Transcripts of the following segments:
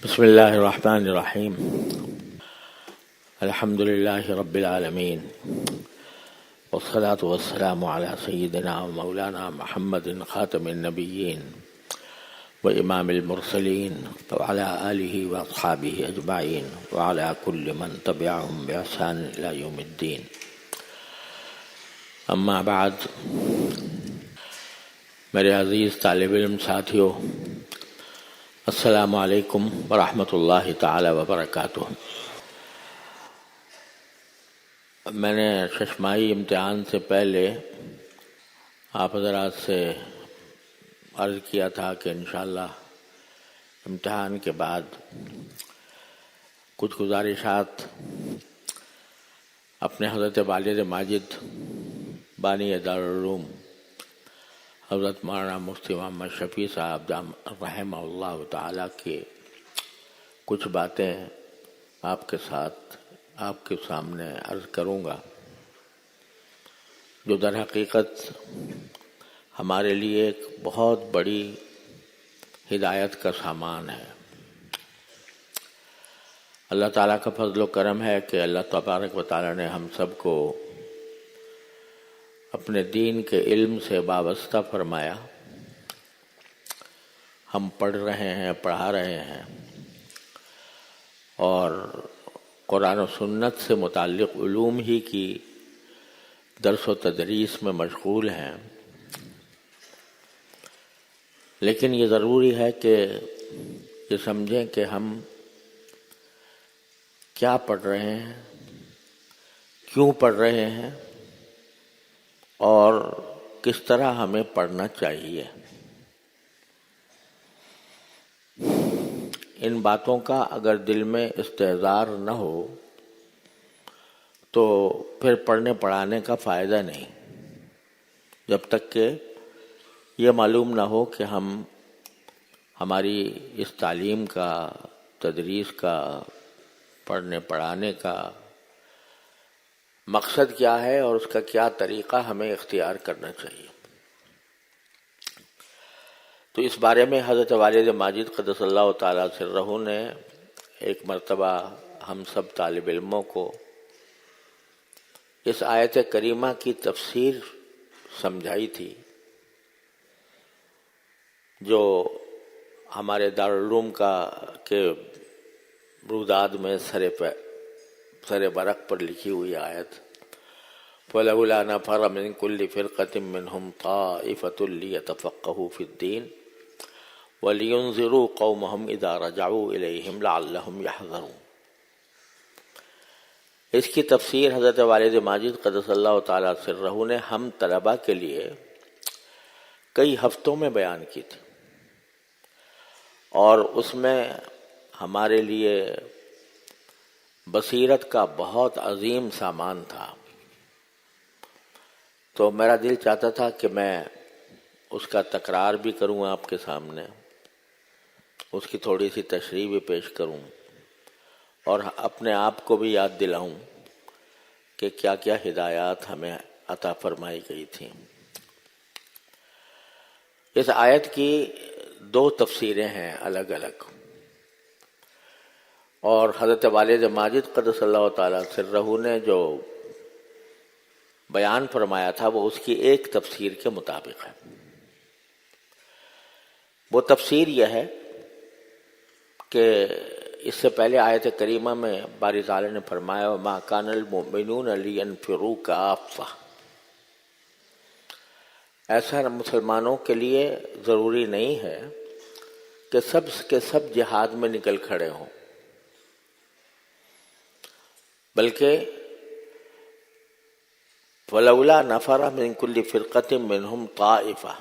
بسم الله الرحمن الرحيم. الحمد لله رب العالمين، والصلاة والسلام على سيدنا ومولانا محمد خاتم النبيين وإمام المرسلين، وعلى آله وأصحابه أجمعين، وعلى كل من تبعهم بإحسان إلى يوم الدين. اما بعد، میرے عزیز طالب علم ساتھیوں، السلام علیکم ورحمۃ اللہ تعالی وبرکاتہ۔ میں نے ششماہی امتحان سے پہلے آپ حضرات سے عرض کیا تھا کہ انشاءاللہ امتحان کے بعد کچھ گزارشات اپنے حضرت والد ماجد بانی دارالعلوم حضرت مولانا مفتی محمد شفیع صاحب رحمہ اللہ تعالیٰ کی کچھ باتیں آپ کے ساتھ آپ کے سامنے عرض کروں گا، جو در حقیقت ہمارے لیے ایک بہت بڑی ہدایت کا سامان ہے۔ اللہ تعالیٰ کا فضل و کرم ہے کہ اللہ تبارک و تعالیٰ نے ہم سب کو اپنے دین کے علم سے وابستہ فرمایا۔ ہم پڑھ رہے ہیں، پڑھا رہے ہیں، اور قرآن و سنت سے متعلق علوم ہی کی درس و تدریس میں مشغول ہیں، لیکن یہ ضروری ہے کہ یہ سمجھیں کہ ہم کیا پڑھ رہے ہیں، کیوں پڑھ رہے ہیں، اور کس طرح ہمیں پڑھنا چاہیے۔ ان باتوں کا اگر دل میں استحضار نہ ہو تو پھر پڑھنے پڑھانے کا فائدہ نہیں، جب تک کہ یہ معلوم نہ ہو کہ ہماری اس تعلیم کا، تدریس کا، پڑھنے پڑھانے کا مقصد کیا ہے اور اس کا کیا طریقہ ہمیں اختیار کرنا چاہیے۔ تو اس بارے میں حضرت والد ماجد قدس اللہ تعالیٰ سرہ نے ایک مرتبہ ہم سب طالب علموں کو اس آیت کریمہ کی تفسیر سمجھائی تھی، جو ہمارے دارالعلوم کے روداد میں سر برق پر لکھی ہوئی آیت، فَلَوْلَا نَفَرَ مِن كُلِّ فِرْقَةٍ مِّنْهُمْ طَائِفَةٌ لِيَتَفَقَّهُوا فِي الدِّينِ وَلِيُنذِرُوا قَوْمَهُمْ إِذَا رَجَعُوا إِلَيْهِمْ لَعَلَّهُمْ يَحْذَرُونَ۔ اس کی تفسیر حضرت والد ماجد قدس اللہ تعالیٰ سرہ نے ہم طلباء کے لیے کئی ہفتوں میں بیان کی تھی، اور اس میں ہمارے لیے بصیرت کا بہت عظیم سامان تھا۔ تو میرا دل چاہتا تھا کہ میں اس کا تکرار بھی کروں آپ کے سامنے، اس کی تھوڑی سی تشریح بھی پیش کروں، اور اپنے آپ کو بھی یاد دلاؤں کہ کیا کیا ہدایات ہمیں عطا فرمائی گئی تھیں۔ اس آیت کی دو تفسیریں ہیں الگ الگ، اور حضرت والد ماجد قدس اللہ تعالیٰ سرہ نے جو بیان فرمایا تھا وہ اس کی ایک تفسیر کے مطابق ہے۔ وہ تفسیر یہ ہے کہ اس سے پہلے آیت کریمہ میں باری تعالیٰ نے فرمایا وَمَا كَانَ الْمُؤْمِنُونَ لِيَنْفِرُوا كَافَّةً، ایسا مسلمانوں کے لیے ضروری نہیں ہے کہ سب کے سب جہاد میں نکل کھڑے ہوں، بلکہ وَلَوْلَا نَفَرَ مِن كُلِّ فِرْقَةٍ مِّنْهُمْ طَائِفَةٌ،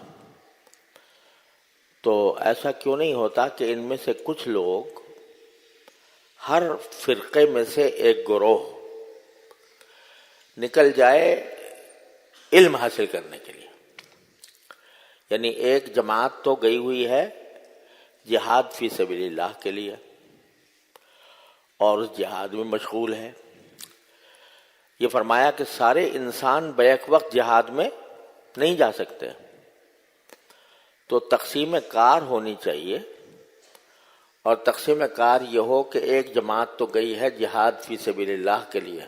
تو ایسا کیوں نہیں ہوتا کہ ان میں سے کچھ لوگ ہر فرقے میں سے ایک گروہ نکل جائے علم حاصل کرنے کے لیے، یعنی ایک جماعت تو گئی ہوئی ہے جہاد فی سبیل اللہ کے لیے اور اس جہاد میں مشغول ہے۔ یہ فرمایا کہ سارے انسان بیک وقت جہاد میں نہیں جا سکتے، تو تقسیم کار ہونی چاہیے، اور تقسیم کار یہ ہو کہ ایک جماعت تو گئی ہے جہاد فی سبیل اللہ کے لیے،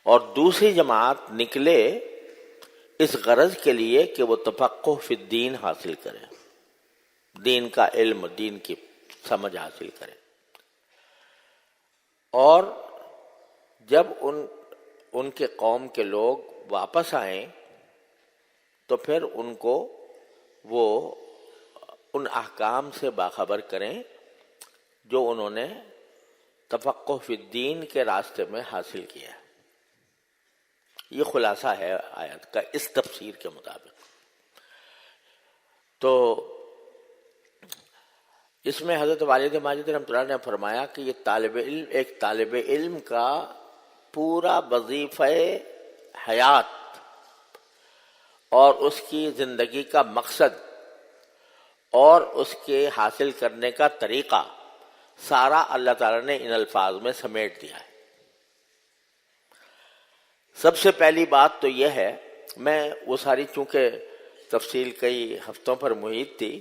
اور دوسری جماعت نکلے اس غرض کے لیے کہ وہ تفقہ فی الدین حاصل کرے، دین کا علم، دین کی سمجھ حاصل کرے. اور جب ان کے قوم کے لوگ واپس آئیں تو پھر ان کو وہ ان احکام سے باخبر کریں جو انہوں نے تفقہ فی الدین کے راستے میں حاصل کیا ہے. یہ خلاصہ ہے آیت کا اس تفسیر کے مطابق. تو اس میں حضرت والد ماجد رحمۃ اللہ نے فرمایا کہ یہ ایک طالب علم کا پورا وظیفہ حیات اور اس کی زندگی کا مقصد اور اس کے حاصل کرنے کا طریقہ سارا اللہ تعالیٰ نے ان الفاظ میں سمیٹ دیا ہے. سب سے پہلی بات تو یہ ہے، میں وہ ساری چونکہ تفصیل کئی ہفتوں پر محیط تھی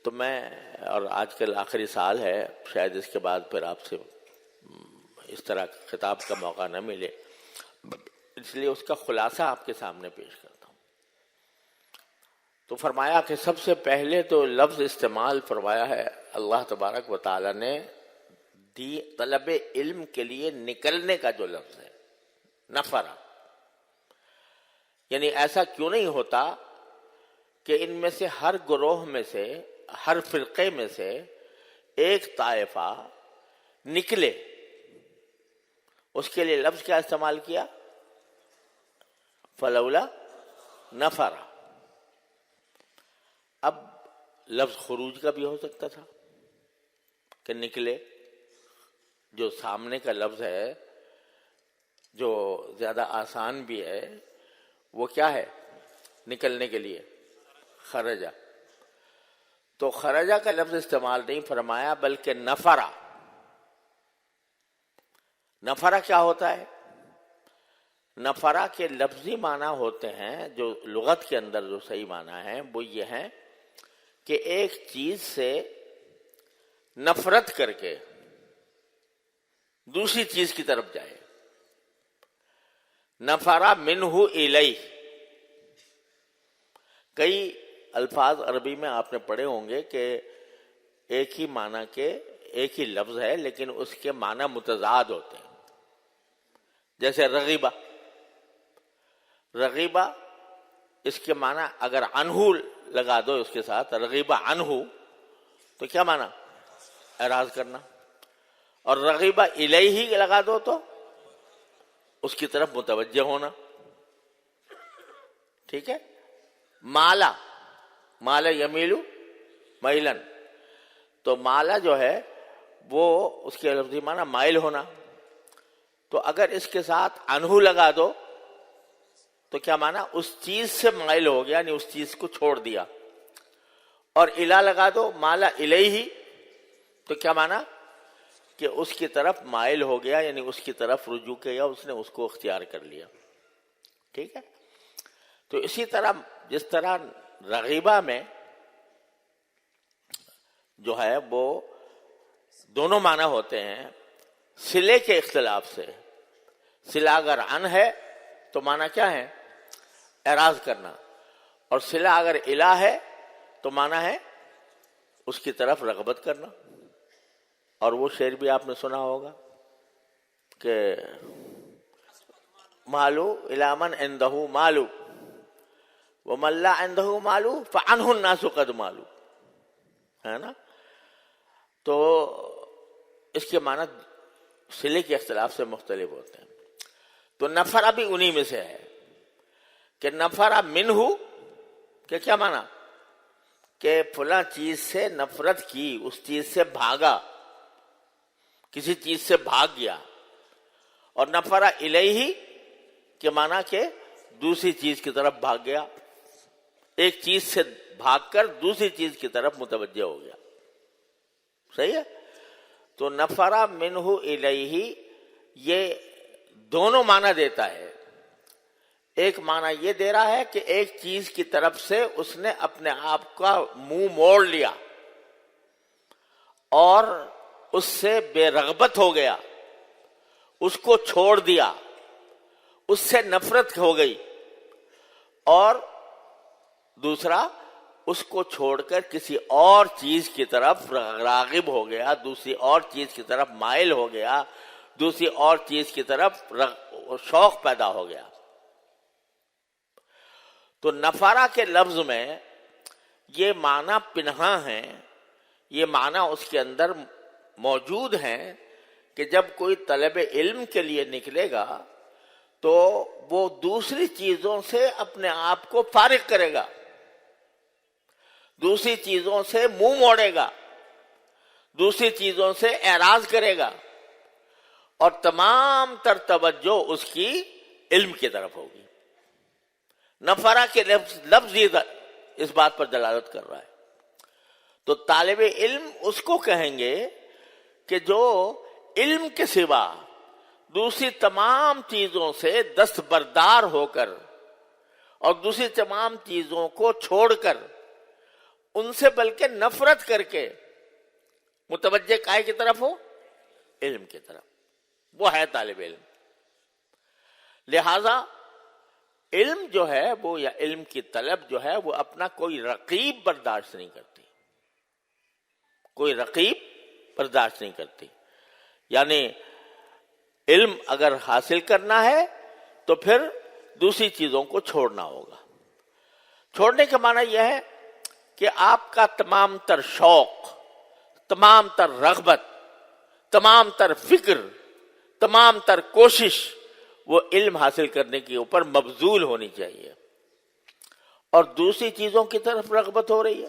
تو میں، اور آج کل آخری سال ہے، شاید اس کے بعد پھر آپ سے اس طرح خطاب کا موقع نہ ملے، اس لیے اس کا خلاصہ آپ کے سامنے پیش کرتا ہوں. تو فرمایا کہ سب سے پہلے تو لفظ استعمال فرمایا ہے اللہ تبارک و تعالی نے طلب علم کے لیے نکلنے کا جو لفظ ہے، نفرا، یعنی ایسا کیوں نہیں ہوتا کہ ان میں سے ہر گروہ میں سے، ہر فرقے میں سے ایک طائفہ نکلے. اس کے لیے لفظ کیا استعمال کیا؟ فلولا نفرا. اب لفظ خروج کا بھی ہو سکتا تھا کہ نکلے، جو سامنے کا لفظ ہے جو زیادہ آسان بھی ہے وہ کیا ہے نکلنے کے لیے؟ خرجہ. تو خرجہ کا لفظ استعمال نہیں فرمایا بلکہ نفرا. نفرا کیا ہوتا ہے؟ نفرا کے لفظی معنی ہوتے ہیں، جو لغت کے اندر جو صحیح معنی ہے وہ یہ ہے کہ ایک چیز سے نفرت کر کے دوسری چیز کی طرف جائے. نفرا منہ الیہ. کئی الفاظ عربی میں آپ نے پڑھے ہوں گے کہ ایک ہی معنی کے ایک ہی لفظ ہے لیکن اس کے معنی متضاد ہوتے ہیں. جیسے رغیبہ. رغیبہ اس کے معنی اگر عنہ لگا دو اس کے ساتھ، رغیبہ عنہ، تو کیا معنی؟ اعراض کرنا. اور رغیبہ الیہ لگا دو تو اس کی طرف متوجہ ہونا. ٹھیک ہے. مالا، مالا یمیلو میلن، تو مالا جو ہے وہ اس کے لفظی معنی مائل ہونا. تو اگر اس کے ساتھ عنہ لگا دو تو کیا معنی؟ اس چیز سے مائل ہو گیا، یعنی اس چیز کو چھوڑ دیا. اور الا لگا دو، مالا الیہ، تو کیا معنی؟ کہ اس کی طرف مائل ہو گیا، یعنی اس کی طرف رجوع کیا، اس نے اس کو اختیار کر لیا. ٹھیک ہے. تو اسی طرح جس طرح رغیبہ میں جو ہے وہ دونوں معنی ہوتے ہیں صلے کے اختلاف سے. صلہ اگر عن ہے تو معنی کیا ہے؟ اعراض کرنا. اور صلہ اگر الہ ہے تو معنی ہے اس کی طرف رغبت کرنا. اور وہ شعر بھی آپ نے سنا ہوگا کہ مالو الی من عنده مالو ومن لا عنده مالو فعنه الناس قد مالو، ہے نا. تو اس کے معنی صلے کے اختلاف سے مختلف ہوتے ہیں. تو نفرہ بھی انہی میں سے ہے کہ نفرہ منہ کہ کیا معنی؟ کہ فلاں چیز سے نفرت کی، اس چیز سے بھاگا، کسی چیز سے بھاگ گیا. اور نفرہ الیہ کے معنی کہ دوسری چیز کی طرف بھاگ گیا، ایک چیز سے بھاگ کر دوسری چیز کی طرف متوجہ ہو گیا. صحیح ہے. تو نفرہ منہ الیہ یہ دونوں معنی دیتا ہے. ایک معنی یہ دے رہا ہے کہ ایک چیز کی طرف سے اس نے اپنے آپ کا منہ موڑ لیا، اور اس سے بے رغبت ہو گیا، اس کو چھوڑ دیا، اس سے نفرت ہو گئی، اور دوسرا اس کو چھوڑ کر کسی اور چیز کی طرف راغب ہو گیا، دوسری اور چیز کی طرف مائل ہو گیا، دوسری اور چیز کی طرف شوق پیدا ہو گیا. تو نفرہ کے لفظ میں یہ معنی پنہاں ہے، یہ معنی اس کے اندر موجود ہیں کہ جب کوئی طلب علم کے لیے نکلے گا تو وہ دوسری چیزوں سے اپنے آپ کو فارغ کرے گا، دوسری چیزوں سے منہ موڑے گا، دوسری چیزوں سے اعراض کرے گا، اور تمام تر توجہ اس کی علم کی طرف ہوگی. نفرہ کے لفظ اس بات پر دلالت کر رہا ہے. تو طالب علم اس کو کہیں گے کہ جو علم کے سوا دوسری تمام چیزوں سے دستبردار ہو کر اور دوسری تمام چیزوں کو چھوڑ کر ان سے بلکہ نفرت کر کے متوجہ کائے کی طرف ہو؟ علم کی طرف. وہ ہے طالب علم. لہذا علم جو ہے وہ، یا علم کی طلب جو ہے وہ اپنا کوئی رقیب برداشت نہیں کرتی، کوئی رقیب برداشت نہیں کرتی. یعنی علم اگر حاصل کرنا ہے تو پھر دوسری چیزوں کو چھوڑنا ہوگا. چھوڑنے کا معنی یہ ہے کہ آپ کا تمام تر شوق، تمام تر رغبت، تمام تر فکر، تمام تر کوشش وہ علم حاصل کرنے کے اوپر مبذول ہونی چاہیے. اور دوسری چیزوں کی طرف رغبت ہو رہی ہے،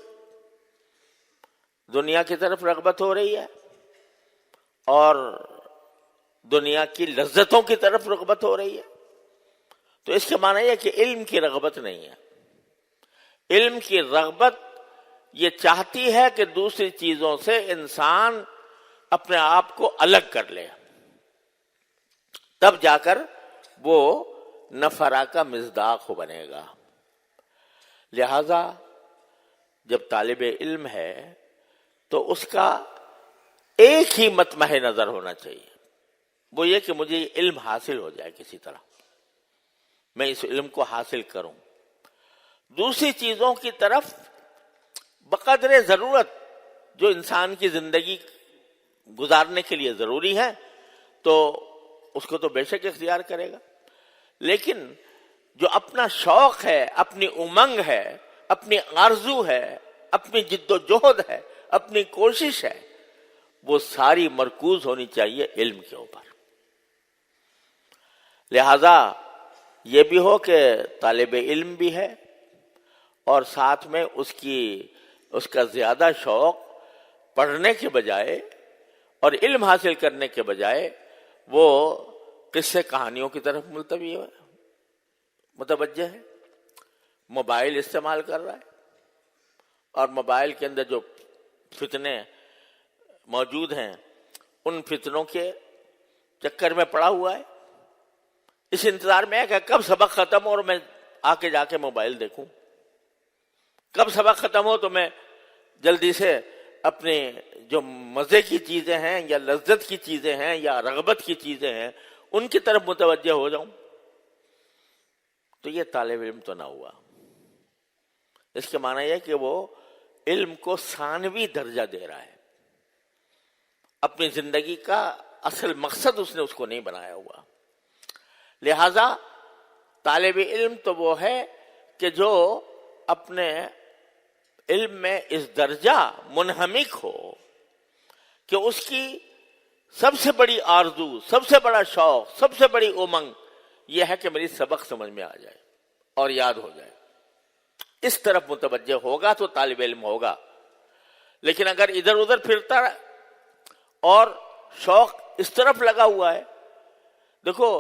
دنیا کی طرف رغبت ہو رہی ہے، اور دنیا کی لذتوں کی طرف رغبت ہو رہی ہے، تو اس کے معنی یہ کہ علم کی رغبت نہیں ہے. علم کی رغبت یہ چاہتی ہے کہ دوسری چیزوں سے انسان اپنے آپ کو الگ کر لے، تب جا کر وہ نفرہ کا مصداق بنے گا. لہذا جب طالب علم ہے تو اس کا ایک ہی مطمع نظر ہونا چاہیے، وہ یہ کہ مجھے یہ علم حاصل ہو جائے، کسی طرح میں اس علم کو حاصل کروں. دوسری چیزوں کی طرف بقدر ضرورت جو انسان کی زندگی گزارنے کے لیے ضروری ہے تو اس کو تو بے شک اختیار کرے گا، لیکن جو اپنا شوق ہے، اپنی امنگ ہے، اپنی آرزو ہے، اپنی جد و جہد ہے، اپنی کوشش ہے، وہ ساری مرکوز ہونی چاہیے علم کے اوپر. لہذا یہ بھی ہو کہ طالب علم بھی ہے اور ساتھ میں اس کا زیادہ شوق پڑھنے کے بجائے اور علم حاصل کرنے کے بجائے وہ قصے کہانیوں کی طرف ملتوی ہے، متوجہ ہے، موبائل استعمال کر رہا ہے، اور موبائل کے اندر جو فتنے موجود ہیں ان فتنوں کے چکر میں پڑا ہوا ہے، اس انتظار میں ہے کہ کب سبق ختم ہو اور میں آ کے جا کے موبائل دیکھوں، کب سبق ختم ہو تو میں جلدی سے اپنے جو مزے کی چیزیں ہیں یا لذت کی چیزیں ہیں یا رغبت کی چیزیں ہیں ان کی طرف متوجہ ہو جاؤں. تو یہ طالب علم تو نہ ہوا. اس کے معنی یہ کہ وہ علم کو ثانوی درجہ دے رہا ہے، اپنی زندگی کا اصل مقصد اس نے اس کو نہیں بنایا ہوا. لہذا طالب علم تو وہ ہے کہ جو اپنے علم میں اس درجہ منہمک ہو کہ اس کی سب سے بڑی آرزو، سب سے بڑا شوق، سب سے بڑی امنگ یہ ہے کہ میری سبق سمجھ میں آ جائے اور یاد ہو جائے. اس طرف متوجہ ہوگا تو طالب علم ہوگا. لیکن اگر ادھر ادھر پھرتا اور شوق اس طرف لگا ہوا ہے، دیکھو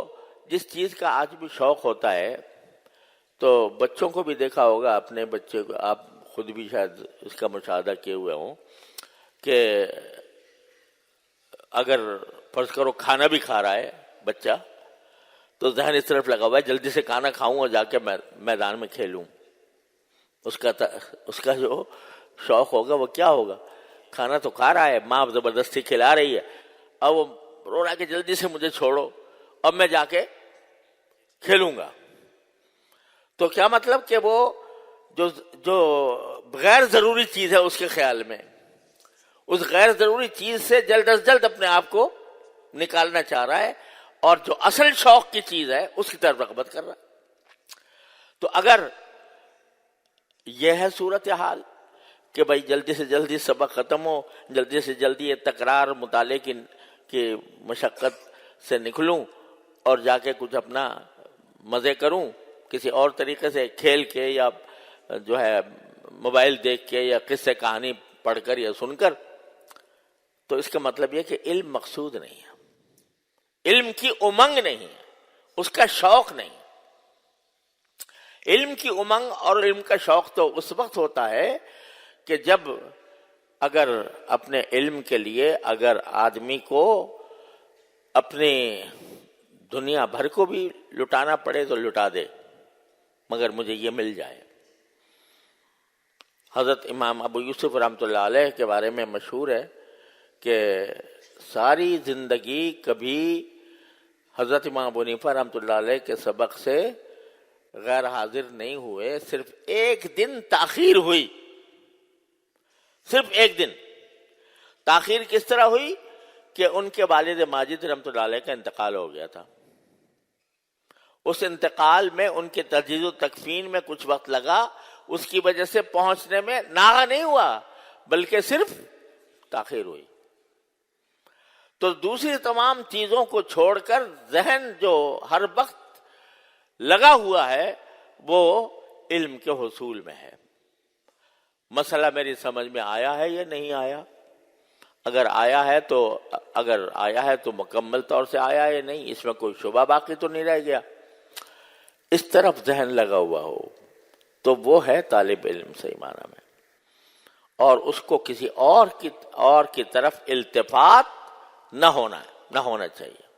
جس چیز کا آج بھی شوق ہوتا ہے تو بچوں کو بھی دیکھا ہوگا، اپنے بچے کو آپ خود بھی شاید اس کا مشاہدہ کیے ہوئے ہوں کہ اگر فرض کرو کھانا بھی کھا رہا ہے بچہ تو ذہن اس طرف لگا ہوا ہے جلدی سے کھانا کھاؤں اور جا کے میدان میں کھیلوں. اس کا جو شوق ہوگا وہ کیا ہوگا کھانا تو کھا رہا ہے، ماں زبردستی کھلا رہی ہے، اب وہ رو رہا ہے کہ جلدی سے مجھے چھوڑو، اب میں جا کے کھیلوں گا. تو کیا مطلب کہ وہ جو غیر ضروری چیز ہے اس کے خیال میں اس غیر ضروری چیز سے جلد از جلد اپنے آپ کو نکالنا چاہ رہا ہے، اور جو اصل شوق کی چیز ہے اس کی طرف رغبت کر رہا ہے. تو اگر یہ ہے صورتحال کہ بھائی جلدی سے جلدی سبق ختم ہو، جلدی سے جلدی یہ تکرار مطالعے کی مشقت سے نکلوں اور جا کے کچھ اپنا مزے کروں کسی اور طریقے سے، کھیل کے یا جو ہے موبائل دیکھ کے یا قصے کہانی پڑھ کر یا سن کر، تو اس کا مطلب یہ کہ علم مقصود نہیں ہے، علم کی امنگ نہیں ہے، اس کا شوق نہیں. علم کی امنگ اور علم کا شوق تو اس وقت ہوتا ہے کہ جب اگر اپنے علم کے لیے اگر آدمی کو اپنی دنیا بھر کو بھی لٹانا پڑے تو لٹا دے، مگر مجھے یہ مل جائے. حضرت امام ابو یوسف رحمۃ اللہ علیہ کے بارے میں مشہور ہے کہ ساری زندگی کبھی حضرت امام ابو حنیفہ رحمۃ اللہ علیہ کے سبق سے غیر حاضر نہیں ہوئے، صرف ایک دن تاخیر ہوئی، صرف ایک دن تاخیر. کس طرح ہوئی کہ ان کے والد ماجد رحمۃ اللہ علیہ کا انتقال ہو گیا تھا. اس انتقال میں ان کے تجہیز و تکفین میں کچھ وقت لگا، اس کی وجہ سے پہنچنے میں ناغہ نہیں ہوا بلکہ صرف تاخیر ہوئی. تو دوسری تمام چیزوں کو چھوڑ کر ذہن جو ہر وقت لگا ہوا ہے وہ علم کے حصول میں ہے. مسئلہ میری سمجھ میں آیا ہے یا نہیں آیا؟ اگر آیا ہے تو مکمل طور سے آیا ہے یا نہیں، اس میں کوئی شبہ باقی تو نہیں رہ گیا. اس طرف ذہن لگا ہوا ہو تو وہ ہے طالب علم صحیح معنی میں، اور اس کو کسی اور کی طرف التفات نہ ہونا چاہیے.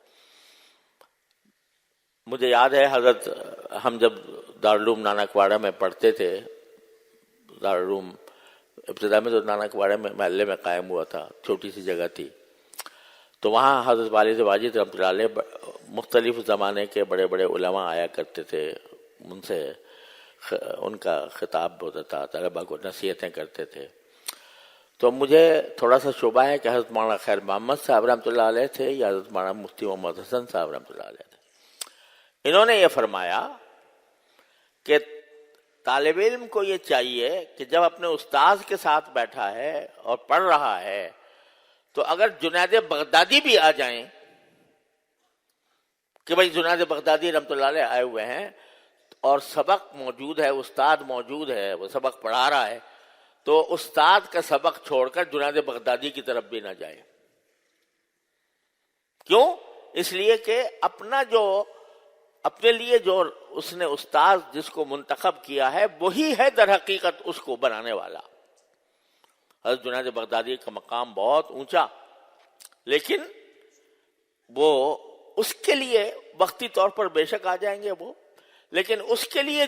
مجھے یاد ہے حضرت ہم جب دارالعلوم نانک واڑہ میں پڑھتے تھے، دارالعلوم ابتدا میں تو نانک واڑہ میں محلے میں قائم ہوا تھا، چھوٹی سی جگہ تھی، تو وہاں حضرت والد واجد رحمۃ اللہ علیہ مختلف زمانے کے بڑے بڑے علماء آیا کرتے تھے، ان سے ان کا خطاب ہوتا تھا، طلباء کو نصیحتیں کرتے تھے. تو مجھے تھوڑا سا شبہ ہے کہ حضرت مولانا خیر محمد صاحب رحمۃ اللہ علیہ تھے یا حضرت مولانا مفتی محمد حسن صاحب رحمۃ اللہ علیہ تھے. انہوں نے یہ فرمایا کہ طالب علم کو یہ چاہیے کہ جب اپنے استاذ کے ساتھ بیٹھا ہے اور پڑھ رہا ہے تو اگر جنید بغدادی بھی آ جائیں کہ بھائی جنید بغدادی رحمۃ اللہ علیہ آئے ہوئے ہیں اور سبق موجود ہے، استاد موجود ہے، وہ سبق پڑھا رہا ہے، تو استاد کا سبق چھوڑ کر جنید بغدادی کی طرف بھی نہ جائے. کیوں؟ اس لیے کہ اپنے لیے جو اس نے استاد جس کو منتخب کیا ہے وہی ہے در حقیقت اس کو بنانے والا. حضرت جنید بغدادی کا مقام بہت اونچا، لیکن وہ اس کے لیے وقتی طور پر بے شک آ جائیں گے وہ، لیکن اس کے لیے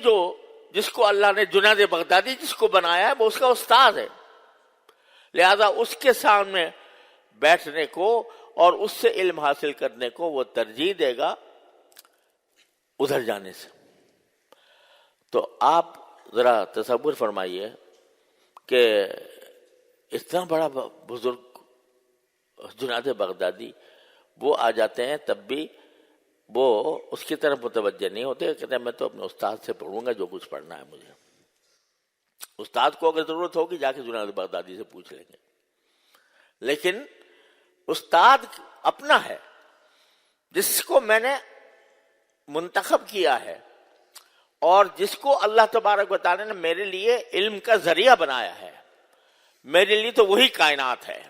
جس کو اللہ نے جنید بغدادی جس کو بنایا ہے وہ اس کا استاد ہے. لہذا اس کے سامنے بیٹھنے کو اور اس سے علم حاصل کرنے کو وہ ترجیح دے گا ادھر جانے سے. تو آپ ذرا تصور فرمائیے کہ اتنا بڑا بزرگ جنید بغدادی وہ آ جاتے ہیں، تب بھی وہ اس کی طرف متوجہ نہیں ہوتے، کہتے ہیں میں تو اپنے استاد سے پڑھوں گا جو کچھ پڑھنا ہے مجھے. استاد کو اگر ضرورت ہوگی جا کے جنید بغدادی سے پوچھ لیں گے، لیکن استاد اپنا ہے جس کو میں نے منتخب کیا ہے اور جس کو اللہ تبارک و تعالی نے میرے لیے علم کا ذریعہ بنایا ہے. میرے لیے تو وہی کائنات ہے،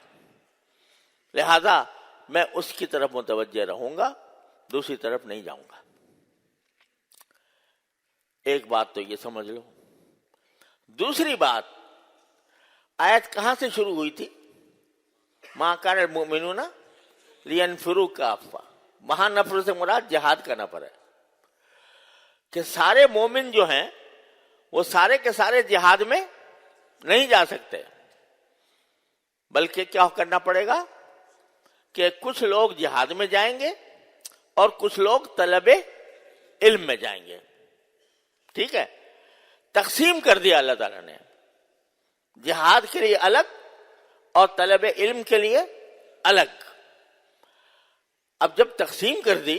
لہذا میں اس کی طرف متوجہ رہوں گا، دوسری طرف نہیں جاؤں گا. ایک بات تو یہ سمجھ لو. دوسری بات، آیت کہاں سے شروع ہوئی تھی؟ ما کان المؤمنون لینفروا کافہ. وہاں نفر سے مراد جہاد کا نفر ہے کہ سارے مومن جو ہیں وہ سارے کے سارے جہاد میں نہیں جا سکتے، بلکہ کیا کرنا پڑے گا کہ کچھ لوگ جہاد میں جائیں گے اور کچھ لوگ طلب علم میں جائیں گے. ٹھیک ہے, تقسیم کر دیا اللہ تعالیٰ نے, جہاد کے لیے الگ اور طلب علم کے لیے الگ. اب جب تقسیم کر دی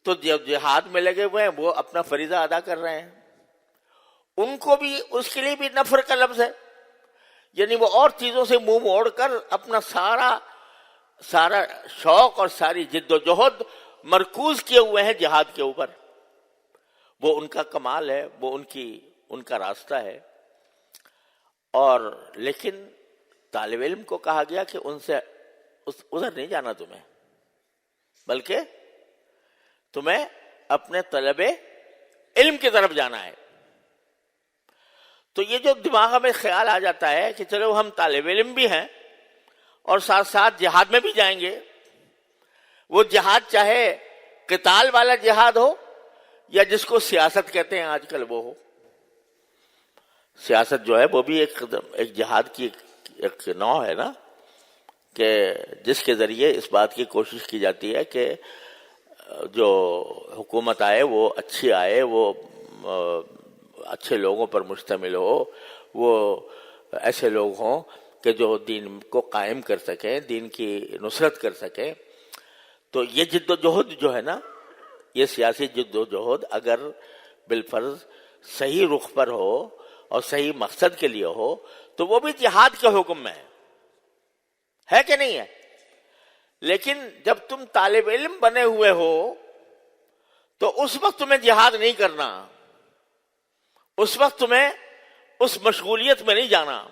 تو جو جہاد میں لگے ہوئے ہیں وہ اپنا فریضہ ادا کر رہے ہیں, ان کو بھی اس کے لیے بھی نفر کا لفظ ہے, یعنی وہ اور چیزوں سے منہ موڑ کر اپنا سارا شوق اور ساری جد و جہد مرکوز کیے ہوئے ہیں جہاد کے اوپر. وہ ان کا کمال ہے, وہ ان کا راستہ ہے. اور لیکن طالب علم کو کہا گیا کہ ان سے ادھر نہیں جانا تمہیں, بلکہ تمہیں اپنے طلب علم کی طرف جانا ہے. تو یہ جو دماغ میں خیال آ جاتا ہے کہ چلو ہم طالب علم بھی ہیں اور ساتھ ساتھ جہاد میں بھی جائیں گے, وہ جہاد چاہے قتال والا جہاد ہو یا جس کو سیاست کہتے ہیں آج کل وہ ہو. سیاست جو ہے وہ بھی ایک جہاد کی ایک نوع ہے نا, کہ جس کے ذریعے اس بات کی کوشش کی جاتی ہے کہ جو حکومت آئے وہ اچھی آئے, وہ اچھے لوگوں پر مشتمل ہو, وہ ایسے لوگ ہوں کہ جو دین کو قائم کر سکیں, دین کی نصرت کر سکیں. تو یہ جد و جہد جو ہے نا, یہ سیاسی جد و جہد اگر بالفرض صحیح رخ پر ہو اور صحیح مقصد کے لیے ہو تو وہ بھی جہاد کے حکم میں ہے کہ نہیں ہے. لیکن جب تم طالب علم بنے ہوئے ہو تو اس وقت تمہیں جہاد نہیں کرنا, اس وقت تمہیں اس مشغولیت میں نہیں جانا,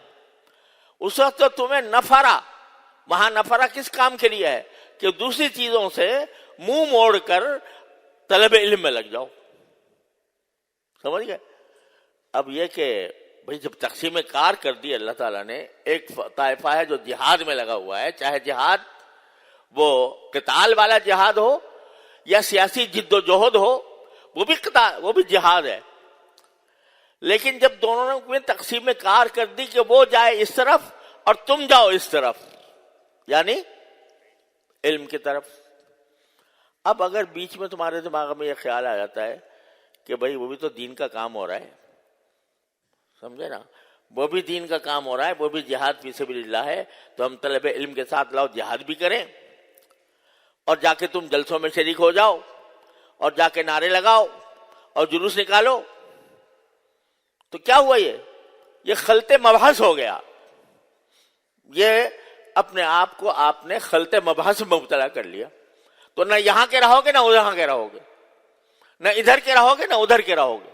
اس وقت تو تمہیں نفرہ, وہاں نفرہ کس کام کے لیے ہے کہ دوسری چیزوں سے منہ موڑ کر طلب علم میں لگ جاؤ. سمجھ گئے؟ اب یہ کہ بھئی جب تقسیم کار کر دی اللہ تعالیٰ نے, ایک طائفہ ہے جو جہاد میں لگا ہوا ہے, چاہے جہاد وہ قتال والا جہاد ہو یا سیاسی جد و جہد ہو, وہ بھی جہاد ہے. لیکن جب دونوں نے تقسیم کار کر دی کہ وہ جائے اس طرف اور تم جاؤ اس طرف, یعنی علم کی طرف. اب اگر بیچ میں تمہارے دماغ میں یہ خیال آ جاتا ہے کہ بھئی وہ بھی تو دین کا کام ہو رہا ہے, سمجھے نا, وہ بھی دین کا کام ہو رہا ہے, وہ بھی جہاد فی سبیل اللہ ہے, تو ہم طلب علم کے ساتھ لاؤ جہاد بھی کریں اور جا کے تم جلسوں میں شریک ہو جاؤ اور جا کے نعرے لگاؤ اور جلوس نکالو. تو کیا ہوا, یہ خلط مبحث ہو گیا. یہ اپنے آپ کو آپ نے خلط مبحث میں مبتلا کر لیا. تو نہ یہاں کے رہو گے نہ وہاں کے رہو گے, نہ ادھر کے رہو گے نہ ادھر کے رہو گے.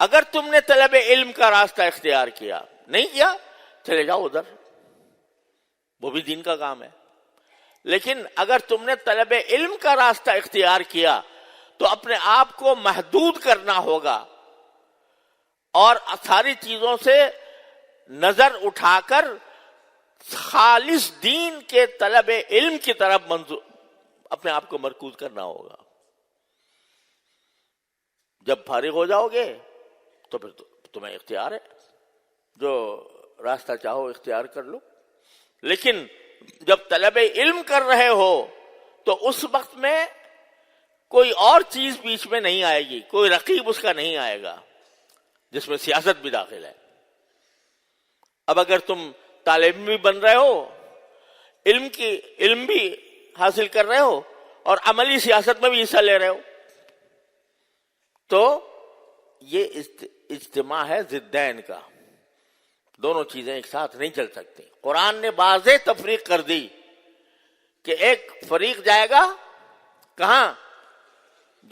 اگر تم نے طلب علم کا راستہ اختیار کیا, نہیں کیا, چلے جاؤ ادھر, وہ بھی دین کا کام ہے. لیکن اگر تم نے طلب علم کا راستہ اختیار کیا تو اپنے آپ کو محدود کرنا ہوگا اور ساری چیزوں سے نظر اٹھا کر خالص دین کے طلب علم کی طرف اپنے آپ کو مرکوز کرنا ہوگا. جب فارغ ہو جاؤ گے تو پھر تمہیں اختیار ہے, جو راستہ چاہو اختیار کر لو. لیکن جب طلب علم کر رہے ہو تو اس وقت میں کوئی اور چیز بیچ میں نہیں آئے گی, کوئی رقیب اس کا نہیں آئے گا جس میں سیاست بھی داخل ہے. اب اگر تم طالب علم بھی بن رہے ہو, علم بھی حاصل کر رہے ہو اور عملی سیاست میں بھی حصہ لے رہے ہو, تو یہ اجتماع ہے ضدین کا. دونوں چیزیں ایک ساتھ نہیں چل سکتی. قرآن نے واضح تفریق کر دی کہ ایک فریق جائے گا کہاں,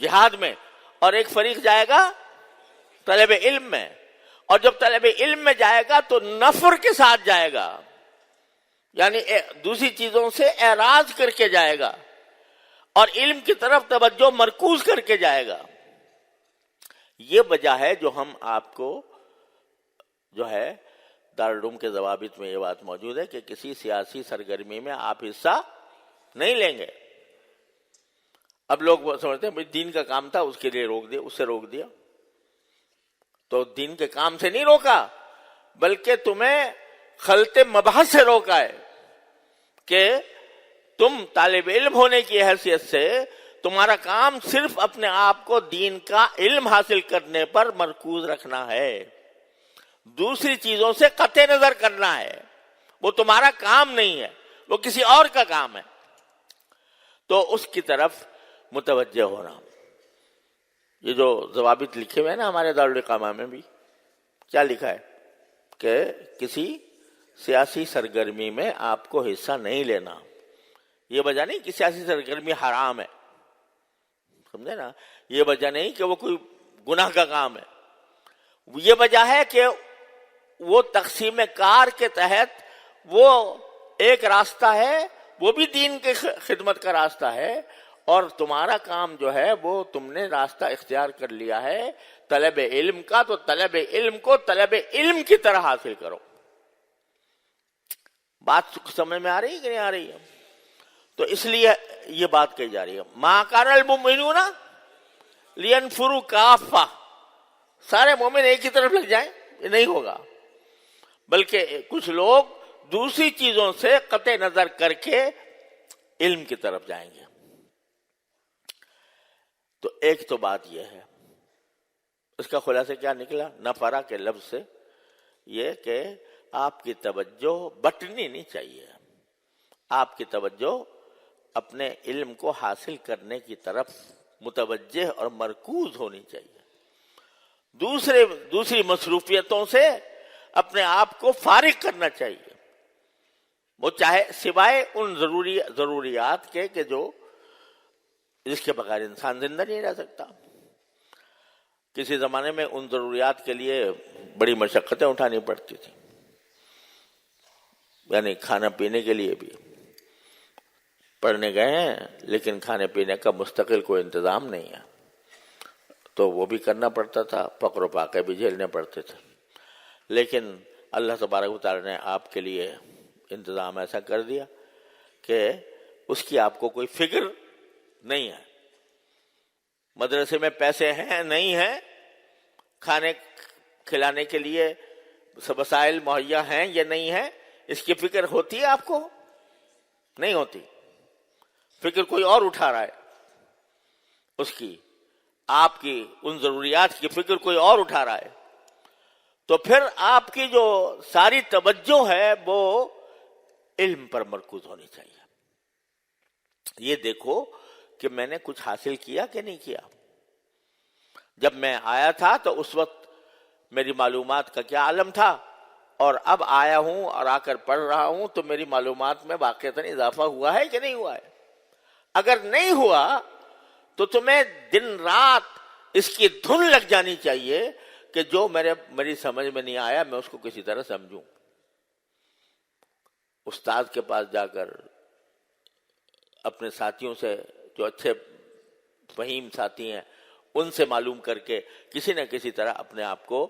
جہاد میں, اور ایک فریق جائے گا طلب علم میں. اور جب طلب علم میں جائے گا تو نفر کے ساتھ جائے گا, یعنی دوسری چیزوں سے اعراض کر کے جائے گا اور علم کی طرف توجہ مرکوز کر کے جائے گا. یہ وجہ ہے جو ہم آپ کو جو ہے دارالعلوم کے ضوابط میں یہ بات موجود ہے کہ کسی سیاسی سرگرمی میں آپ حصہ نہیں لیں گے. اب لوگ سمجھتے ہیں دین کا کام تھا اس کے لیے روک دیا, اس سے روک دیا. تو دین کے کام سے نہیں روکا, بلکہ تمہیں خلط مبحث سے روکا ہے کہ تم طالب علم ہونے کی حیثیت سے تمہارا کام صرف اپنے آپ کو دین کا علم حاصل کرنے پر مرکوز رکھنا ہے، دوسری چیزوں سے قطع نظر کرنا ہے، وہ تمہارا کام نہیں ہے، وہ کسی اور کا کام ہے، تو اس کی طرف متوجہ ہونا۔ یہ جو ضوابط لکھے ہوئے ہیں نا ہمارے دارالقامہ میں بھی، کیا لکھا ہے کہ کسی سیاسی سرگرمی میں آپ کو حصہ نہیں لینا۔ یہ وجہ نہیں کہ سیاسی سرگرمی حرام ہے، سمجھے نا، یہ وجہ نہیں کہ وہ کوئی گناہ کا کام ہے، یہ وجہ ہے کہ وہ تقسیم کار کے تحت وہ ایک راستہ ہے، وہ بھی دین کی خدمت کا راستہ ہے، اور تمہارا کام جو ہے وہ تم نے راستہ اختیار کر لیا ہے طلب علم کا، تو طلب علم کو طلب علم کی طرح حاصل کرو۔ بات سمجھ میں آ رہی ہے کہ نہیں آ رہی ہے؟ تو اس لیے یہ بات کہی جا رہی ہے، ما کان المؤمنون لینفروا کافہ، سارے مومن ایک ہی طرف لگ جائیں، یہ نہیں ہوگا، بلکہ کچھ لوگ دوسری چیزوں سے قطع نظر کر کے علم کی طرف جائیں گے۔ تو ایک تو بات یہ ہے، اس کا خلاصہ کیا نکلا نفرہ کے لفظ سے، یہ کہ آپ کی توجہ بٹنی نہیں چاہیے، آپ کی توجہ اپنے علم کو حاصل کرنے کی طرف متوجہ اور مرکوز ہونی چاہیے، دوسری مصروفیتوں سے اپنے آپ کو فارغ کرنا چاہیے، وہ چاہے سوائے ان ضروریات کے کہ جو جس کے بغیر انسان زندہ نہیں رہ سکتا۔ کسی زمانے میں ان ضروریات کے لیے بڑی مشقتیں اٹھانی پڑتی تھی، یعنی کھانا پینے کے لیے بھی، پڑھنے گئے ہیں لیکن کھانے پینے کا مستقل کوئی انتظام نہیں ہے، تو وہ بھی کرنا پڑتا تھا، فقر و فاقے بھی جھیلنے پڑتے تھے، لیکن اللہ تبارک و تعالی نے آپ کے لیے انتظام ایسا کر دیا کہ اس کی آپ کو کوئی فکر نہیں ہے، مدرسے میں پیسے ہیں نہیں ہیں، کھانے کھلانے کے لیے وسائل مہیا ہیں یا نہیں ہیں، اس کی فکر ہوتی ہے آپ کو؟ نہیں ہوتی، فکر کوئی اور اٹھا رہا ہے، اس کی آپ کی ان ضروریات کی فکر کوئی اور اٹھا رہا ہے، تو پھر آپ کی جو ساری توجہ ہے وہ علم پر مرکوز ہونی چاہیے۔ یہ دیکھو کہ میں نے کچھ حاصل کیا کہ نہیں کیا، جب میں آیا تھا تو اس وقت میری معلومات کا کیا عالم تھا، اور اب آیا ہوں اور آ کر پڑھ رہا ہوں تو میری معلومات میں واقعتاً اضافہ ہوا ہے کہ نہیں ہوا ہے؟ اگر نہیں ہوا تو تمہیں دن رات اس کی دھن لگ جانی چاہیے کہ جو میری سمجھ میں نہیں آیا میں اس کو کسی طرح سمجھوں، استاد کے پاس جا کر اپنے ساتھیوں سے جو اچھے فہیم ساتھی ہیں ان سے معلوم کر کے کسی نہ کسی طرح اپنے آپ کو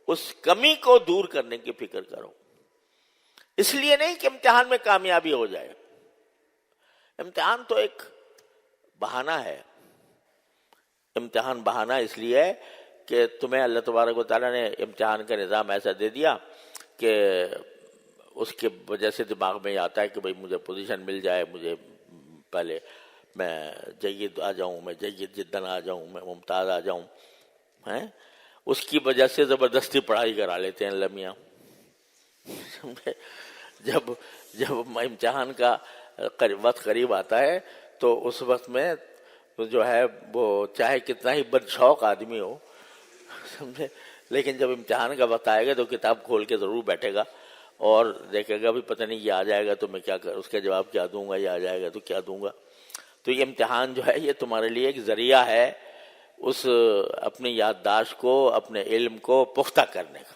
اس کمی کو دور کرنے کی فکر کرو، اس لیے نہیں کہ امتحان میں کامیابی ہو جائے، امتحان تو ایک بہانہ ہے، امتحان بہانہ اس لیے ہے کہ تمہیں اللہ تبارک و تعالیٰ نے امتحان کا نظام ایسا دے دیا کہ اس کی وجہ سے دماغ میں آتا ہے کہ بھئی مجھے پوزیشن مل جائے، مجھے پہلے میں جید آ جاؤں، میں جید جداً آ جاؤں، میں ممتاز آ جاؤں، اس کی وجہ سے زبردستی پڑھائی کرا لیتے ہیں اللہ میاں۔ جب امتحان کا وقت قریب آتا ہے تو اس وقت میں جو ہے وہ چاہے کتنا ہی بدشوق آدمی ہو، سمجھے، لیکن جب امتحان کا وقت آئے گا تو کتاب کھول کے ضرور بیٹھے گا اور دیکھے گا بھی پتہ نہیں یہ آ جائے گا تو میں کیا اس کا جواب کیا دوں گا، یہ آ جائے گا تو کیا دوں گا۔ تو یہ امتحان جو ہے یہ تمہارے لیے ایک ذریعہ ہے اس اپنی یادداشت کو، اپنے علم کو پختہ کرنے کا،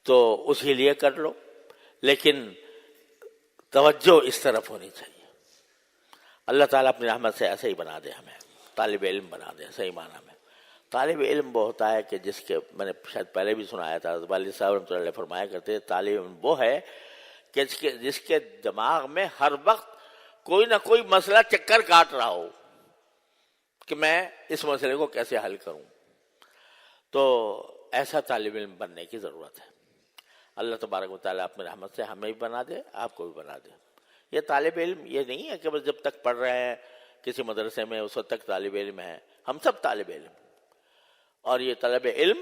تو اسی لیے کر لو، لیکن توجہ اس طرف ہونی چاہیے۔ اللہ تعالیٰ اپنی رحمت سے ایسے ہی بنا دے، ہمیں طالب علم بنا دے صحیح معنی میں۔ طالب علم وہ ہوتا ہے کہ جس کے میں نے شاید پہلے بھی سنایا تھا، والد صاحب رحمۃ اللہ علیہ فرمایا کرتے، طالب علم وہ ہے کہ جس کے دماغ میں ہر وقت کوئی نہ کوئی مسئلہ چکر کاٹ رہا ہو کہ میں اس مسئلے کو کیسے حل کروں، تو ایسا طالب علم بننے کی ضرورت ہے۔ اللہ تبارک و تعالیٰ اپنے رحمت سے ہمیں بھی بنا دے، آپ کو بھی بنا دے۔ یہ طالب علم یہ نہیں ہے کہ بس جب تک پڑھ رہے ہیں کسی مدرسے میں اس وقت تک طالب علم ہے، ہم سب طالب علم، اور یہ طلب علم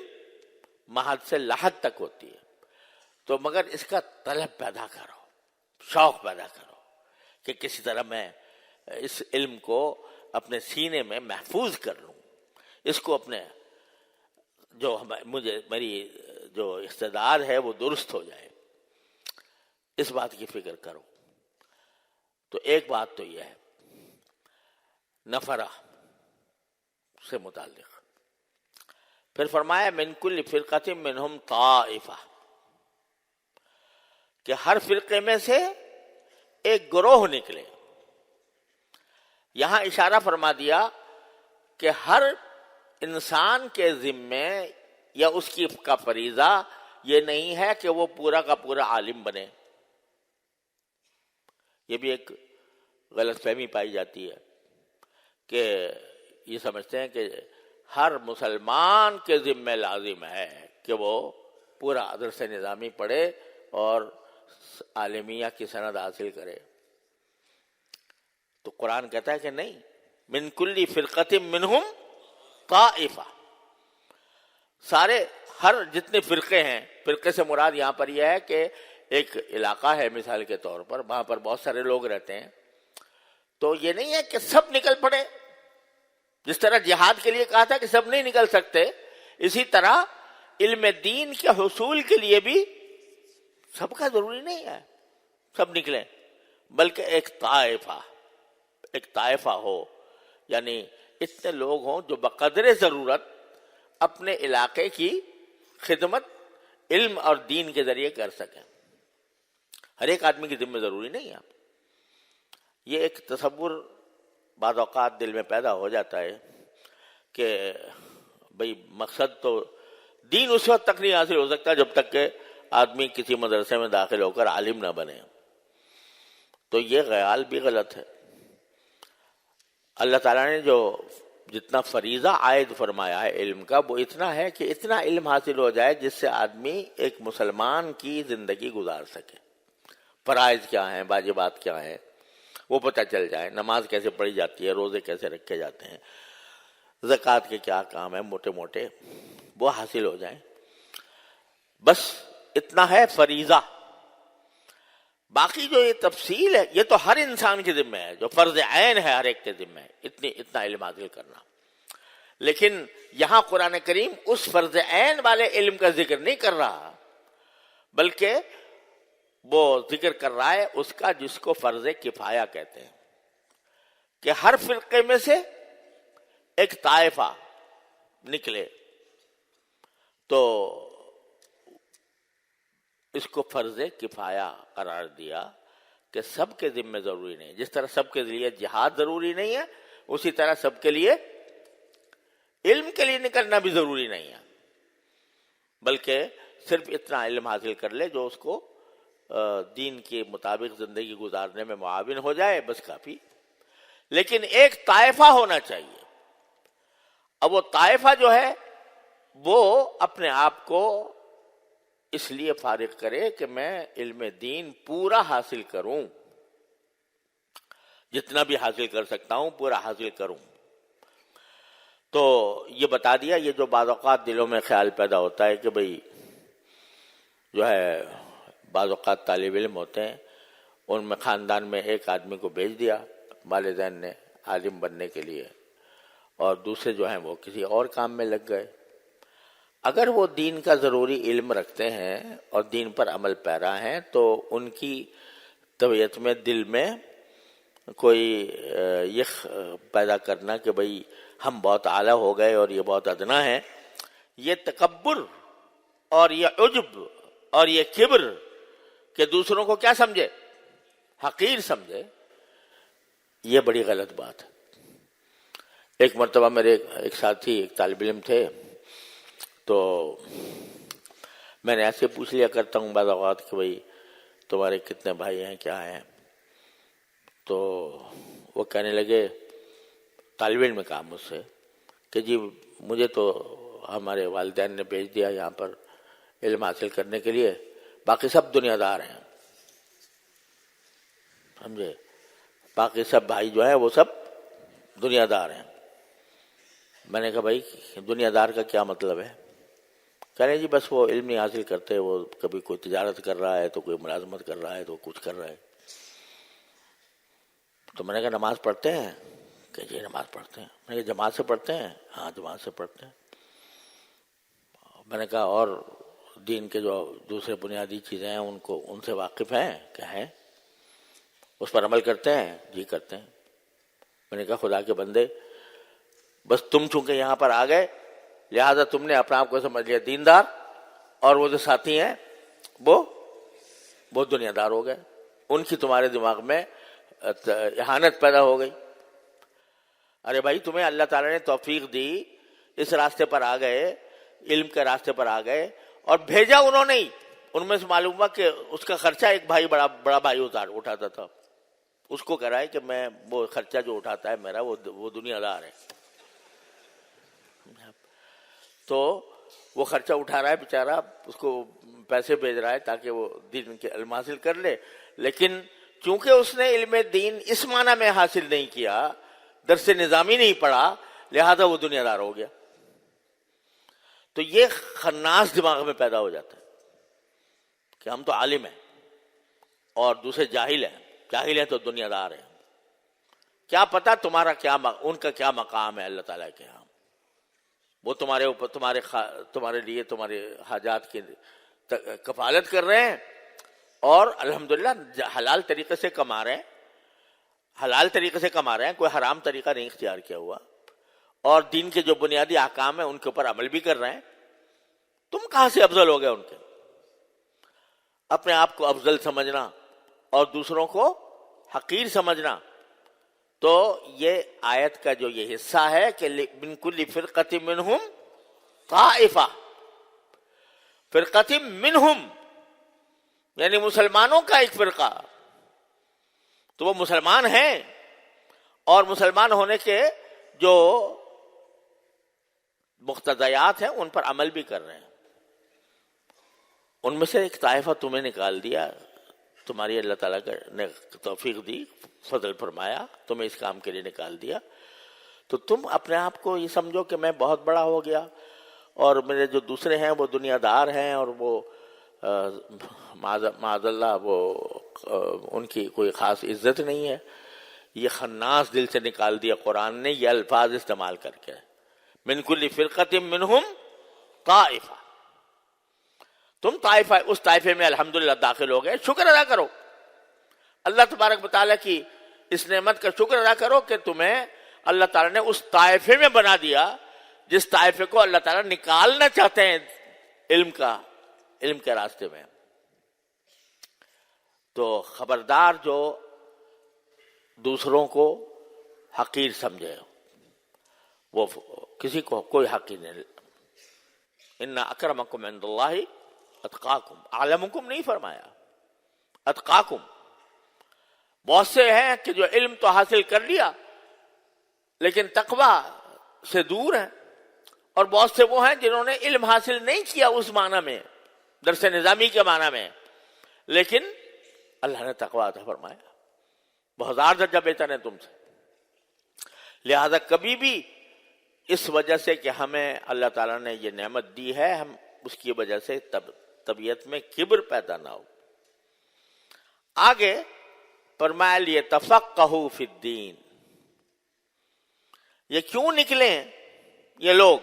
محض سے لحد تک ہوتی ہے۔ تو مگر اس کا طلب پیدا کرو، شوق پیدا کرو کہ کسی طرح میں اس علم کو اپنے سینے میں محفوظ کر لوں، اس کو اپنے جو میری جو استعداد ہے وہ درست ہو جائے، اس بات کی فکر کرو۔ تو ایک بات تو یہ ہے نفرہ سے متعلق۔ پھر فرمایا من کل فرقۃ منہم طائفہ، کہ ہر فرقے میں سے ایک گروہ نکلے۔ یہاں اشارہ فرما دیا کہ ہر انسان کے ذمے یا اس کی کا فریضہ یہ نہیں ہے کہ وہ پورا کا پورا عالم بنے۔ یہ بھی ایک غلط فہمی پائی جاتی ہے کہ یہ سمجھتے ہیں کہ ہر مسلمان کے ذمہ لازم ہے کہ وہ پورا درس نظامی پڑھے اور عالمیہ کی سند حاصل کرے۔ تو قرآن کہتا ہے کہ نہیں، من کل فرقۃ منہم طائفہ، سارے ہر جتنے فرقے ہیں، فرقے سے مراد یہاں پر یہ ہے کہ ایک علاقہ ہے مثال کے طور پر، وہاں پر بہت سارے لوگ رہتے ہیں، تو یہ نہیں ہے کہ سب نکل پڑے۔ جس طرح جہاد کے لیے کہا تھا کہ سب نہیں نکل سکتے، اسی طرح علم دین کے حصول کے لیے بھی سب کا ضروری نہیں ہے سب نکلیں، بلکہ ایک طائفہ ہو، یعنی اتنے لوگ ہوں جو بقدر ضرورت اپنے علاقے کی خدمت علم اور دین کے ذریعے کر سکیں۔ ہر ایک آدمی کی ذمہ ضروری نہیں ہے۔ یہ ایک تصور بعض اوقات دل میں پیدا ہو جاتا ہے کہ بھئی مقصد تو دین اس وقت تک نہیں حاصل ہو سکتا جب تک کہ آدمی کسی مدرسے میں داخل ہو کر عالم نہ بنے۔ تو یہ خیال بھی غلط ہے۔ اللہ تعالیٰ نے جو جتنا فریضہ عائد فرمایا ہے علم کا، وہ اتنا ہے کہ اتنا علم حاصل ہو جائے جس سے آدمی ایک مسلمان کی زندگی گزار سکے۔ فرائض کیا ہیں، واجبات کیا ہیں، وہ پتہ چل جائے، نماز کیسے پڑھی جاتی ہے، روزے کیسے رکھے جاتے ہیں، زکوٰۃ کے کیا کام ہیں، موٹے موٹے وہ حاصل ہو جائیں۔ بس اتنا ہے فریضہ۔ باقی جو یہ تفصیل ہے یہ تو ہر انسان کے ذمہ ہے، جو فرض عین ہے ہر ایک کے ذمہ ہے اتنا علم حاصل کرنا۔ لیکن یہاں قرآن کریم اس فرض عین والے علم کا ذکر نہیں کر رہا، بلکہ وہ ذکر کر رہا ہے اس کا جس کو فرض کفایہ کہتے ہیں، کہ ہر فرقے میں سے ایک طائفہ نکلے تو اس کو فرض کفایہ قرار دیا کہ سب کے ذمہ ضروری نہیں۔ جس طرح سب کے لیے جہاد ضروری نہیں ہے، اسی طرح سب کے لیے علم کے لیے نکلنا بھی ضروری نہیں ہے، بلکہ صرف اتنا علم حاصل کر لے جو اس کو دین کے مطابق زندگی گزارنے میں معاون ہو جائے، بس کافی۔ لیکن ایک طائفہ ہونا چاہیے۔ اب وہ طائفہ جو ہے وہ اپنے آپ کو اس لیے فارغ کرے کہ میں علم دین پورا حاصل کروں، جتنا بھی حاصل کر سکتا ہوں پورا حاصل کروں۔ تو یہ بتا دیا، یہ جو بعض اوقات دلوں میں خیال پیدا ہوتا ہے کہ بھئی جو ہے بعض اوقات طالب علم ہوتے ہیں، ان میں خاندان میں ایک آدمی کو بھیج دیا والدین نے عالم بننے کے لیے، اور دوسرے جو ہیں وہ کسی اور کام میں لگ گئے۔ اگر وہ دین کا ضروری علم رکھتے ہیں اور دین پر عمل پیرا ہیں تو ان کی طبیعت میں دل میں کوئی یہ پیدا کرنا کہ بھئی ہم بہت اعلیٰ ہو گئے اور یہ بہت ادنا ہے، یہ تکبر اور یہ عجب اور یہ کبر کہ دوسروں کو کیا سمجھے، حقیر سمجھے، یہ بڑی غلط بات ہے۔ ایک مرتبہ میرے ایک ساتھی ایک طالب علم تھے، تو میں نے ایسے پوچھ لیا کرتا ہوں بعض اوقات کہ بھئی تمہارے کتنے بھائی ہیں، کیا ہیں؟ تو وہ کہنے لگے، طالب علم نے کہا مجھ سے کہ جی مجھے تو ہمارے والدین نے بھیج دیا یہاں پر علم حاصل کرنے کے لیے، باقی سب دنیا دار ہیں، سمجھے؟ باقی سب بھائی جو ہیں وہ سب دنیا دار ہیں۔ میں نے کہا بھائی دنیا دار کا کیا مطلب ہے؟ کہہ رہے جی بس وہ علم نہیں حاصل کرتے، وہ کبھی کوئی تجارت کر رہا ہے تو کوئی ملازمت کر رہا ہے تو کچھ کر رہا ہے۔ تو میں نے کہا نماز پڑھتے ہیں؟ کہ جی نماز پڑھتے ہیں۔ میں نے کہا جماعت سے پڑھتے ہیں؟ ہاں جماعت سے پڑھتے ہیں۔ میں نے کہا اور دین کے جو دوسرے بنیادی چیزیں ہیں ان سے واقف ہیں؟ کہ ہیں۔ اس پر عمل کرتے ہیں؟ جی کرتے ہیں۔ میں نے کہا خدا کے بندے، بس تم چونکہ یہاں پر آ گئے لہذا تم نے اپنا آپ کو سمجھ لیا دیندار، اور وہ جو ساتھی ہیں وہ دنیا دار ہو گئے، ان کی تمہارے دماغ میں اہانت پیدا ہو گئی۔ ارے بھائی تمہیں اللہ تعالیٰ نے توفیق دی، اس راستے پر آ گئے، علم کے راستے پر آ گئے، اور بھیجا انہوں نے ہی۔ ان میں سے معلوم ہوا کہ اس کا خرچہ ایک بھائی بڑا بھائی اٹھاتا تھا، اس کو کہہ رہا ہے کہ میں وہ خرچہ جو اٹھاتا ہے میرا وہ دنیا دار ہے، تو وہ خرچہ اٹھا رہا ہے بیچارہ، اس کو پیسے بھیج رہا ہے تاکہ وہ دین کے علم حاصل کر لے، لیکن چونکہ اس نے علم دین اس معنی میں حاصل نہیں کیا، درس نظامی نہیں پڑھا، لہذا وہ دنیا دار ہو گیا۔ تو یہ خناس دماغ میں پیدا ہو جاتا ہے کہ ہم تو عالم ہیں اور دوسرے جاہل ہیں تو دنیا دار ہیں۔ کیا پتا ان کا کیا مقام ہے اللہ تعالیٰ کے ہاں، وہ تمہارے اوپر تمہارے لیے تمہارے حاجات کی کفالت کر رہے ہیں، اور الحمدللہ حلال طریقے سے کما رہے ہیں، کوئی حرام طریقہ نہیں اختیار کیا ہوا، اور دین کے جو بنیادی احکام ہیں ان کے اوپر عمل بھی کر رہے ہیں۔ تم کہاں سے افضل ہو گئے ان کے؟ اپنے آپ کو افضل سمجھنا اور دوسروں کو حقیر سمجھنا۔ تو یہ آیت کا جو یہ حصہ ہے کہ من کل فرقۃ منہم طائفہ، فرقۃ منہم یعنی مسلمانوں کا ایک فرقہ، تو وہ مسلمان ہیں اور مسلمان ہونے کے جو مقتضیات ہیں ان پر عمل بھی کر رہے ہیں۔ ان میں سے ایک طائفہ تمہیں نکال دیا، تمہاری اللہ تعالیٰ نے توفیق دی، فضل فرمایا، تمہیں اس کام کے لیے نکال دیا، تو تم اپنے آپ کو یہ سمجھو کہ میں بہت بڑا ہو گیا، اور میرے جو دوسرے ہیں وہ دنیا دار ہیں، اور وہ معاذ اللہ وہ ان کی کوئی خاص عزت نہیں ہے۔ یہ خناس دل سے نکال دیا قرآن نے یہ الفاظ استعمال کر کے، من کل فرقۃ منہم طائفہ۔ تم طائفہ، اس طائفے میں الحمدللہ داخل ہو گئے، شکر ادا کرو اللہ تبارک و تعالیٰ کی اس نعمت کا، شکر ادا کرو کہ تمہیں اللہ تعالیٰ نے اس طائفے میں بنا دیا جس طائفے کو اللہ تعالیٰ نکالنا چاہتے ہیں علم کے راستے میں۔ تو خبردار جو دوسروں کو حقیر سمجھے، وہ کسی کو کوئی حقیر نہیں۔ ان اکرمکم عند اللہ اتقاکم، اعلمکم نہیں فرمایا، اتقاکم۔ بہت سے ہیں کہ جو علم تو حاصل کر لیا لیکن تقوی سے دور ہیں، اور بہت سے وہ ہیں جنہوں نے علم حاصل نہیں کیا اس معنی میں، درس نظامی کے معنی میں، لیکن اللہ نے تقوی عطا فرمایا، بہت ہزار درجہ بہتر ہے تم سے۔ لہذا کبھی بھی اس وجہ سے کہ ہمیں اللہ تعالیٰ نے یہ نعمت دی ہے، ہم اس کی وجہ سے طبیعت میں کبر پیدا نہ ہو۔ آگے فرمایا لیتفقہوا فی الدین، یہ کیوں نکلے یہ لوگ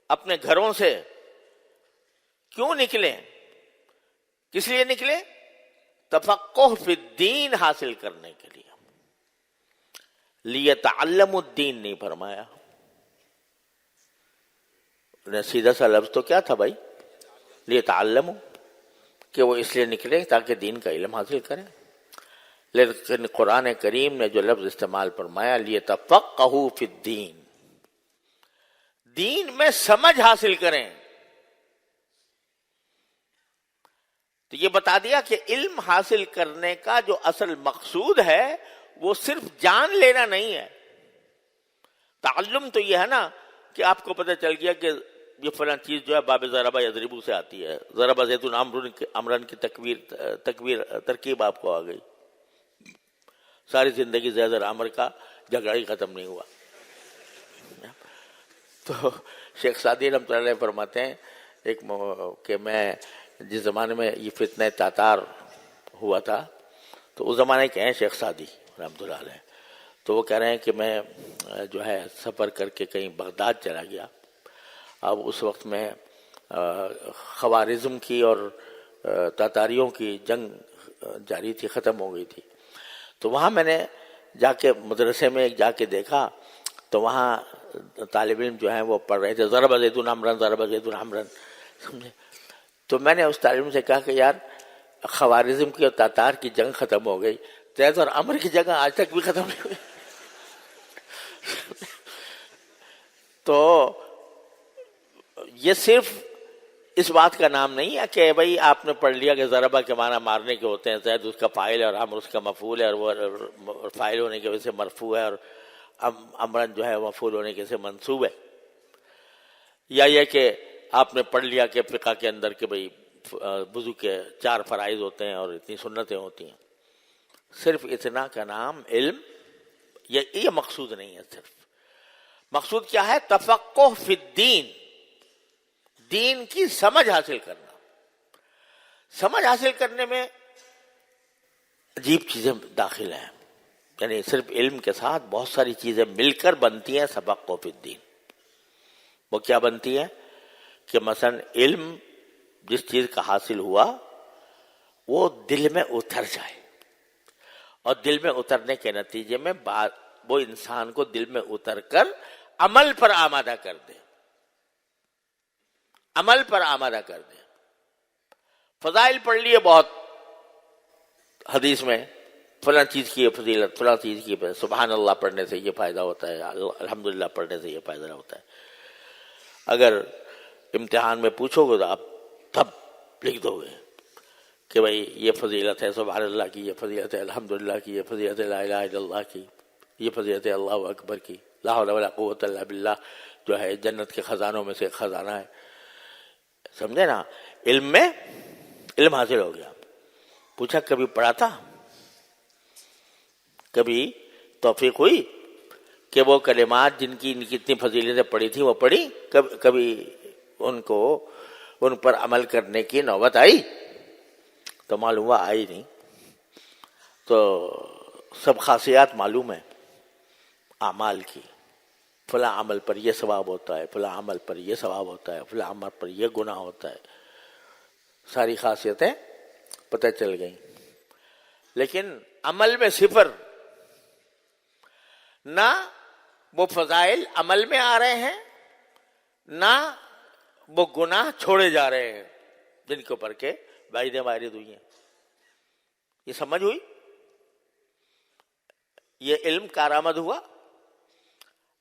اپنے گھروں سے؟ کیوں نکلے؟ کس لیے نکلے؟ تفقہ فی الدین حاصل کرنے کے لیے۔ لیتعلموا الدین نہیں فرمایا، سیدھا سا لفظ تو کیا تھا بھائی؟ لیتعلموا، کہ وہ اس لیے نکلے تاکہ دین کا علم حاصل کریں، لیکن قرآن کریم نے جو لفظ استعمال فرمایا لیتفقہوا فی الدین، دین میں سمجھ حاصل کریں۔ تو یہ بتا دیا کہ علم حاصل کرنے کا جو اصل مقصود ہے وہ صرف جان لینا نہیں ہے۔ تعلم تو یہ ہے نا کہ آپ کو پتہ چل گیا کہ یہ فلاں چیز جو ہے باب ضربہ یضربو سے آتی ہے، ضربہ زید عمرن کی ترکیب آپ کو آ گئی. ساری زندگی زید اور عمر کا جھگڑا ہی ختم نہیں ہوا. تو شیخ سعدی رحمۃ اللہ علیہ فرماتے ہیں کہ میں جس زمانے میں یہ فتنہ تاتار ہوا تھا تو اس زمانے کے ہیں شیخ سعدی رحمۃ اللہ علیہ، تو وہ کہہ رہے ہیں کہ میں جو ہے سفر کر کے کہیں بغداد چلا گیا. اب اس وقت میں خوارزم کی اور تاتاریوں کی جنگ جاری تھی، ختم ہو گئی تھی. تو وہاں میں نے جا کے مدرسے میں جا کے دیکھا تو وہاں طالب علم جو ہیں وہ پڑھ رہے تھے ضرب زید عمرن ضرب زید عمرن، سمجھے. تو میں نے اس طالب علم سے کہا کہ یار خوارزم کی اور تاتار کی جنگ ختم ہو گئی، زید اور عمر کی جنگ آج تک بھی ختم نہیں ہوئی. تو یہ صرف اس بات کا نام نہیں ہے کہ بھائی آپ نے پڑھ لیا کہ ضربہ کے معنی مارنے کے ہوتے ہیں، زید اس کا فاعل ہے اور عمر اس کا مفعول ہے، اور وہ فاعل ہونے کی وجہ سے مرفوع ہے اور عمرن جو ہے مفعول ہونے کی وجہ سے منصوب ہے. یا یہ کہ آپ نے پڑھ لیا کہ فقہ کے اندر کہ بھائی وضو کے 4 فرائض ہوتے ہیں اور اتنی سنتیں ہوتی ہیں. صرف اتنا کا نام علم، یہ مقصود نہیں ہے. صرف مقصود کیا ہے؟ تفقہ فی الدین، دین کی سمجھ حاصل کرنا. سمجھ حاصل کرنے میں عجیب چیزیں داخل ہیں، یعنی صرف علم کے ساتھ بہت ساری چیزیں مل کر بنتی ہیں تفقہ فی الدین. وہ کیا بنتی ہیں کہ مثلا علم جس چیز کا حاصل ہوا وہ دل میں اتر جائے، اور دل میں اترنے کے نتیجے میں وہ انسان کو دل میں اتر کر عمل پر آمادہ کر دے، عمل پر آمادہ کر دے. فضائل پڑھ لیے بہت حدیث میں، فلاں چیز کی فضیلت، فلاں چیز کی سبحان اللہ پڑھنے سے یہ فائدہ ہوتا ہے، الحمدللہ پڑھنے سے یہ فائدہ ہوتا ہے. اگر امتحان میں پوچھو گے تو آپ تب لکھ دو گے کہ بھائی یہ فضیلت ہے سبحان اللہ کی، یہ فضیلت ہے الحمدللہ کی، یہ فضیلت ہے لا الہ الا اللہ کی، یہ فضیلت ہے اللہ اکبر کی، لا حول ولا قوت الا باللہ جو ہے جنت کے خزانوں میں سے خزانہ ہے. سمجھے نا؟ علم میں علم حاصل ہو گیا. پوچھا کبھی پڑھا تھا؟ کبھی توفیق ہوئی کہ وہ کلمات جن کی اتنی فضیلتیں پڑھی تھی وہ پڑھی؟ کبھی ان پر عمل کرنے کی نوبت آئی؟ تو معلوم ہوا آئی نہیں. تو سب خاصیات معلوم ہے اعمال کی، فلاں عمل پر یہ ثواب ہوتا ہے، فلاں عمل پر یہ ثواب ہوتا ہے، فلاں عمل پر یہ گناہ ہوتا ہے، ساری خاصیتیں پتہ چل گئیں. لیکن عمل میں صفر، نہ وہ فضائل عمل میں آ رہے ہیں، نہ وہ گناہ چھوڑے جا رہے ہیں جن کے اوپر کے وعیدیں وارد ہوئی ہیں. یہ سمجھ ہوئی؟ یہ علم کارآمد ہوا.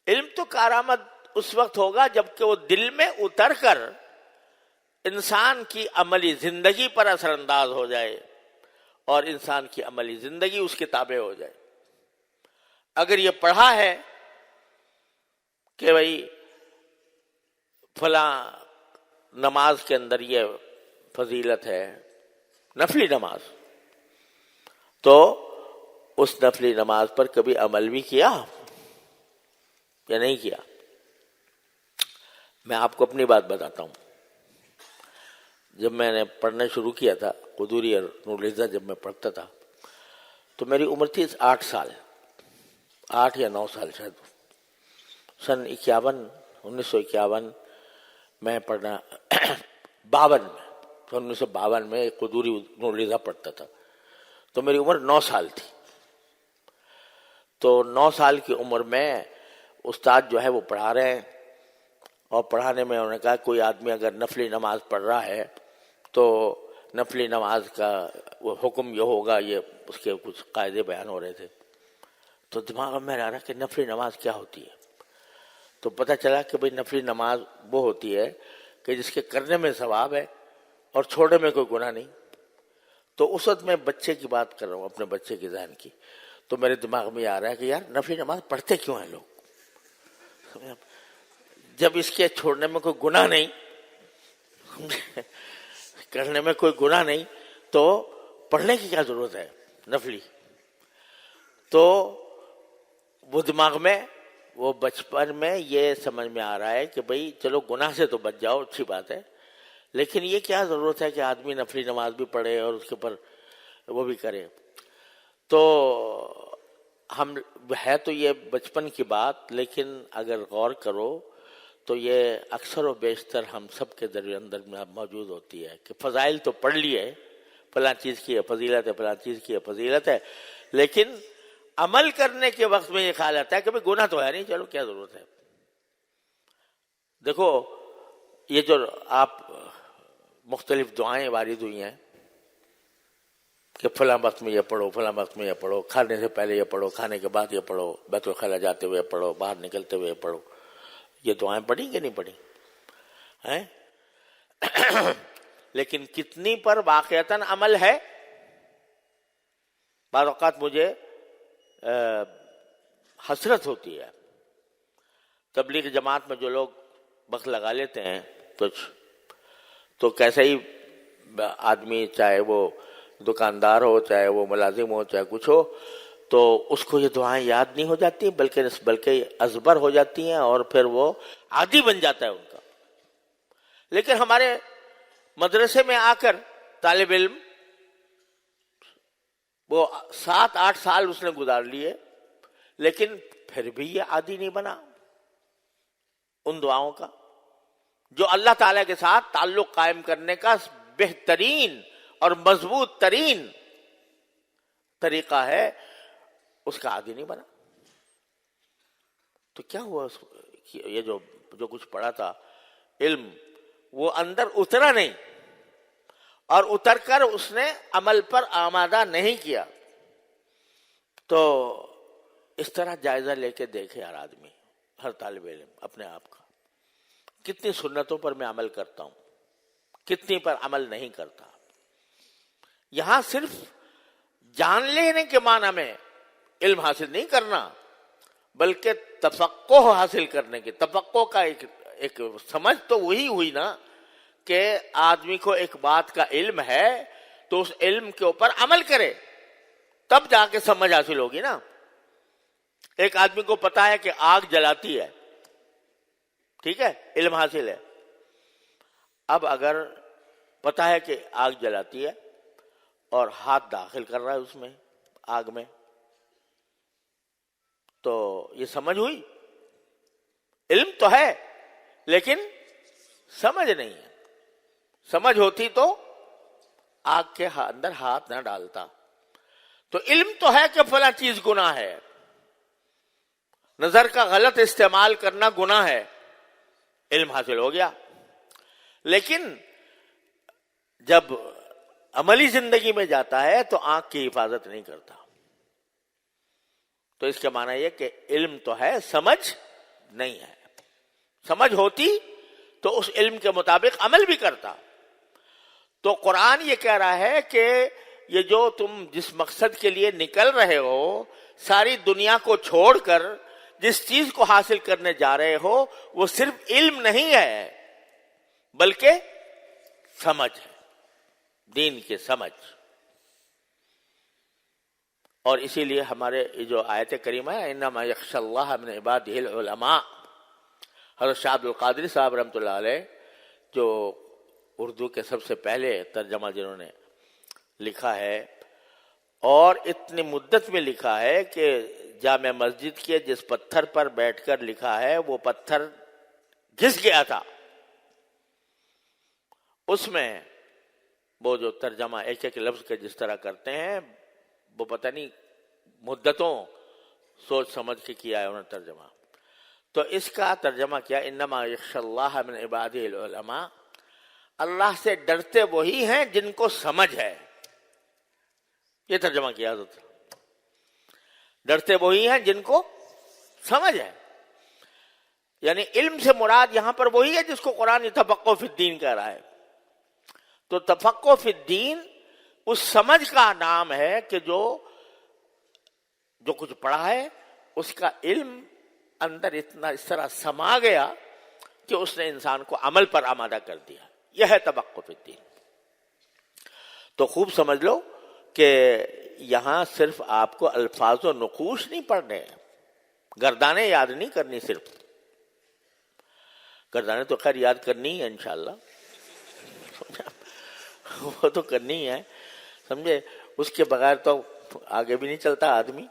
علم تو کارآمد اس وقت ہوگا جب کہ وہ دل میں اتر کر انسان کی عملی زندگی پر اثر انداز ہو جائے اور انسان کی عملی زندگی اس کے تابع ہو جائے. اگر یہ پڑھا ہے کہ بھائی فلاں نماز کے اندر یہ فضیلت ہے، نفلی نماز، تو اس نفلی نماز پر کبھی عمل بھی کیا یا نہیں کیا؟ میں آپ کو اپنی بات بتاتا ہوں. جب میں نے پڑھنا شروع کیا تھا قدوری اور نور العزت، جب میں پڑھتا تھا تو میری عمر تھی 8 سال، 8 یا 9 سال شاید. سن 1951 میں پڑھنا 52 میں، 1952 میں قدوری نور العزت پڑھتا تھا تو میری عمر 9 سال تھی. تو 9 سال کی عمر میں استاد جو ہے وہ پڑھا رہے ہیں، اور پڑھانے میں انہوں نے کہا کوئی آدمی اگر نفلی نماز پڑھ رہا ہے تو نفلی نماز کا وہ حکم یہ ہوگا، یہ اس کے کچھ قاعدے بیان ہو رہے تھے. تو دماغ میں آ رہا کہ نفلی نماز کیا ہوتی ہے. تو پتہ چلا کہ بھئی نفلی نماز وہ ہوتی ہے کہ جس کے کرنے میں ثواب ہے اور چھوڑنے میں کوئی گناہ نہیں. تو اس وقت میں بچے کی بات کر رہا ہوں، اپنے بچے کے ذہن کی. تو میرے دماغ میں آ رہا ہے کہ یار نفلی نماز پڑھتے کیوں ہیں لوگ؟ جب اس کے چھوڑنے میں کوئی گناہ نہیں کرنے میں کوئی گناہ نہیں تو پڑھنے کی کیا ضرورت ہے نفلی؟ تو وہ دماغ میں وہ بچپن میں یہ سمجھ میں آ رہا ہے کہ بھئی چلو گناہ سے تو بچ جاؤ، اچھی بات ہے، لیکن یہ کیا ضرورت ہے کہ آدمی نفلی نماز بھی پڑھے اور اس کے اوپر وہ بھی کرے؟ تو ہم ہے تو یہ بچپن کی بات، لیکن اگر غور کرو تو یہ اکثر و بیشتر ہم سب کے اندر میں موجود ہوتی ہے کہ فضائل تو پڑھ لیے، فلاں چیز کی ہے فضیلت ہے، فلاں چیز کی ہے فضیلت ہے، لیکن عمل کرنے کے وقت میں یہ خیال آتا ہے کہ بھئی گناہ تو ہے نہیں، چلو کیا ضرورت ہے۔ دیکھو یہ جو آپ مختلف دعائیں وارد ہوئی ہیں کہ فلاں وقت میں یہ پڑھو، فلاں وقت میں یہ پڑھو، کھانے سے پہلے یہ پڑھو، کھانے کے بعد یہ پڑھو، بیت الخلا جاتے ہوئے پڑھو، باہر نکلتے ہوئے پڑھو، یہ دعائیں پڑھی کہ نہیں پڑھی ہیں؟ لیکن کتنی پر واقعتاً عمل ہے؟ بعض اوقات مجھے حسرت ہوتی ہے، تبلیغ جماعت میں جو لوگ وقت لگا لیتے ہیں کچھ، تو کیسے ہی آدمی، چاہے وہ دکاندار ہو، چاہے وہ ملازم ہو، چاہے کچھ ہو، تو اس کو یہ دعائیں یاد نہیں ہو جاتی بلکہ ازبر ہو جاتی ہیں، اور پھر وہ عادی بن جاتا ہے ان کا۔ لیکن ہمارے مدرسے میں آ کر طالب علم وہ 7-8 سال اس نے گزار لیے، لیکن پھر بھی یہ عادی نہیں بنا ان دعاؤں کا، جو اللہ تعالیٰ کے ساتھ تعلق قائم کرنے کا بہترین اور مضبوط ترین طریقہ ہے، اس کا عادی نہیں بنا۔ تو کیا ہوا؟ یہ جو کچھ پڑھا تھا علم، وہ اندر اترا نہیں، اور اتر کر اس نے عمل پر آمادہ نہیں کیا۔ تو اس طرح جائزہ لے کے دیکھے ہر آدمی، ہر طالب علم اپنے آپ کا، کتنی سنتوں پر میں عمل کرتا ہوں، کتنی پر عمل نہیں کرتا۔ یہاں صرف جان لینے کے معنی میں علم حاصل نہیں کرنا، بلکہ تفقہ حاصل کرنے کی، تفقہ کا ایک سمجھ تو وہی ہوئی نا کہ آدمی کو ایک بات کا علم ہے تو اس علم کے اوپر عمل کرے، تب جا کے سمجھ حاصل ہوگی نا۔ ایک آدمی کو پتا ہے کہ آگ جلاتی ہے، ٹھیک ہے، علم حاصل ہے۔ اب اگر پتا ہے کہ آگ جلاتی ہے اور ہاتھ داخل کر رہا ہے اس میں آگ میں، تو یہ سمجھ ہوئی؟ علم تو ہے لیکن سمجھ نہیں ہے۔ سمجھ ہوتی تو آگ کے اندر ہاتھ نہ ڈالتا۔ تو علم تو ہے کہ فلاں چیز گناہ ہے، نظر کا غلط استعمال کرنا گناہ ہے، علم حاصل ہو گیا، لیکن جب عملی زندگی میں جاتا ہے تو آنکھ کی حفاظت نہیں کرتا۔ تو اس کے معنی یہ کہ علم تو ہے، سمجھ نہیں ہے۔ سمجھ ہوتی تو اس علم کے مطابق عمل بھی کرتا۔ تو قرآن یہ کہہ رہا ہے کہ یہ جو تم جس مقصد کے لیے نکل رہے ہو، ساری دنیا کو چھوڑ کر جس چیز کو حاصل کرنے جا رہے ہو، وہ صرف علم نہیں ہے بلکہ سمجھ ہے، دین کی سمجھ۔ اور اسی لیے ہمارے جو آیت کریمہ ہے انما یخشی اللہ من عبادہ العلماء، حضرت شاہ عبد القادری صاحب رحمۃ اللہ علیہ، جو اردو کے سب سے پہلے ترجمہ جنہوں نے لکھا ہے، اور اتنی مدت میں لکھا ہے کہ جامع مسجد کے جس پتھر پر بیٹھ کر لکھا ہے وہ پتھر گھس گیا تھا، اس میں وہ جو ترجمہ ایک ایک لفظ کے جس طرح کرتے ہیں، وہ پتہ نہیں مدتوں سوچ سمجھ کے کیا ہے انہوں نے ترجمہ۔ تو اس کا ترجمہ کیا، انما یخشی اللہ من عبادہ العلماء، اللہ سے ڈرتے وہی ہیں جن کو سمجھ ہے، یہ ترجمہ کیا حضرت۔ ڈرتے وہی ہیں جن کو سمجھ ہے، یعنی علم سے مراد یہاں پر وہی ہے جس کو قرآن تفقہ فی الدین کہہ رہا ہے۔ تو تفقہ فی الدین اس سمجھ کا نام ہے کہ جو کچھ پڑھا ہے اس کا علم اندر اتنا اس طرح سما گیا کہ اس نے انسان کو عمل پر آمادہ کر دیا. یہ ہے تفقہ فی الدین. تو خوب سمجھ لو کہ یہاں صرف آپ کو الفاظ و نقوش نہیں پڑھنے، گردانیں یاد نہیں کرنی. صرف گردانیں تو خیر یاد کرنی ہے انشاءاللہ، وہ تو کرنی ہے، سمجھے. اس کے بغیر تو آگے بھی نہیں چلتا آدمی.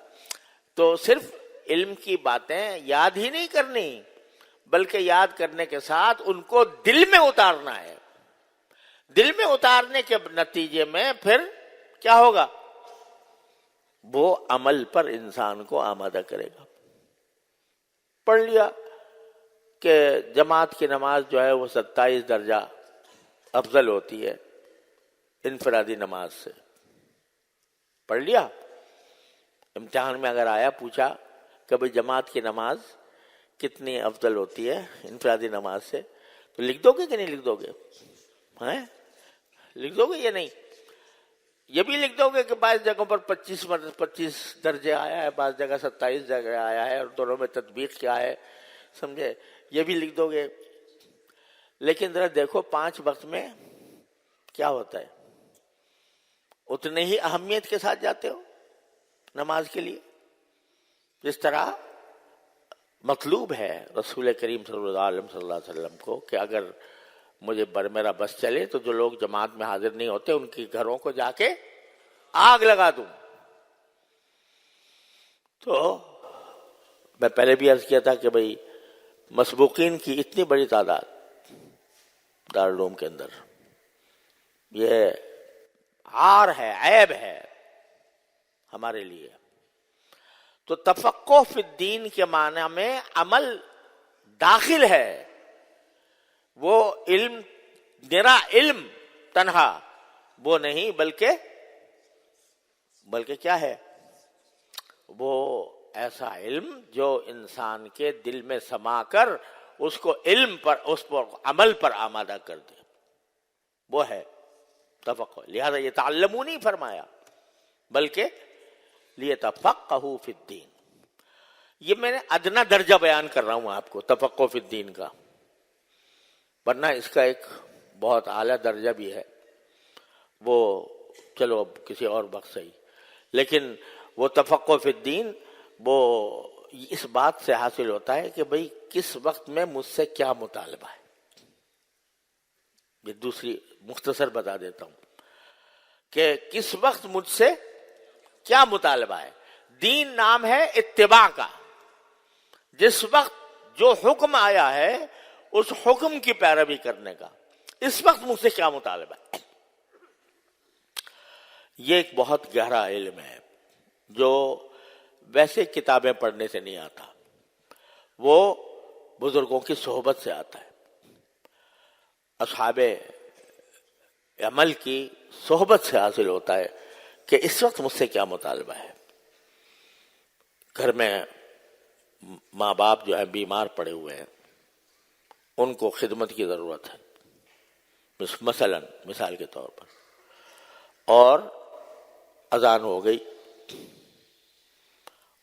تو صرف علم کی باتیں یاد ہی نہیں کرنی، بلکہ یاد کرنے کے ساتھ ان کو دل میں اتارنا ہے. دل میں اتارنے کے نتیجے میں پھر کیا ہوگا؟ وہ عمل پر انسان کو آمادہ کرے گا. پڑھ لیا کہ جماعت کی نماز جو ہے وہ 27 درجہ افضل ہوتی ہے انفرادی نماز سے. پڑھ لیا. امتحان میں اگر آیا پوچھا کہ بھئی جماعت کی نماز کتنی افضل ہوتی ہے انفرادی نماز سے، تو لکھ دو گے کہ نہیں لکھ دو گے؟ لکھ دو گے یا نہیں؟ یہ بھی لکھ دو گے کہ بعض جگہوں پر 25 درجے آیا ہے، بعض جگہ 27 جگہ آیا ہے، اور دونوں میں تطبیق کیا ہے، سمجھے. یہ بھی لکھ دو گے. لیکن ذرا دیکھو 5 وقت میں کیا ہوتا ہے. اتنے ہی اہمیت کے ساتھ جاتے ہو نماز کے لیے جس طرح مطلوب ہے رسول کریم صلی اللہ علیہ وسلم کو کہ اگر مجھے میرا بس چلے تو جو لوگ جماعت میں حاضر نہیں ہوتے ان کے گھروں کو جا کے آگ لگا دوں. تو میں پہلے بھی عرض کیا تھا کہ بھئی مسبوقین کی اتنی بڑی تعداد دارالعلوم کے اندر، یہ عار ہے، عیب ہے ہمارے لیے. تو تفقہ فی الدین کے معنی میں عمل داخل ہے. وہ علم نرا علم تنہا وہ نہیں، بلکہ کیا ہے؟ وہ ایسا علم جو انسان کے دل میں سما کر اس کو علم پر، اس پر عمل پر آمادہ کر دے، وہ ہے تفقہ. لہذا یہ تعلموا نہیں فرمایا بلکہ لیتفقہوا فی الدین. یہ میں نے ادنا درجہ بیان کر رہا ہوں آپ کو تفقہ فی الدین کا، ورنہ اس کا ایک بہت اعلیٰ درجہ بھی ہے، وہ چلو اب کسی اور وقت صحیح. لیکن وہ تفقہ فی الدین وہ اس بات سے حاصل ہوتا ہے کہ بھئی کس وقت میں مجھ سے کیا مطالبہ ہے. یہ دوسری مختصر بتا دیتا ہوں کہ کس وقت مجھ سے کیا مطالبہ ہے. دین نام ہے اتباع کا. جس وقت جو حکم آیا ہے اس حکم کی پیروی کرنے کا، اس وقت مجھ سے کیا مطالبہ ہے. یہ ایک بہت گہرا علم ہے جو ویسے کتابیں پڑھنے سے نہیں آتا، وہ بزرگوں کی صحبت سے آتا ہے، اصحاب عمل کی صحبت سے حاصل ہوتا ہے کہ اس وقت مجھ سے کیا مطالبہ ہے. گھر میں ماں باپ جو ہیں بیمار پڑے ہوئے ہیں، ان کو خدمت کی ضرورت ہے مثال کے طور پر، اور اذان ہو گئی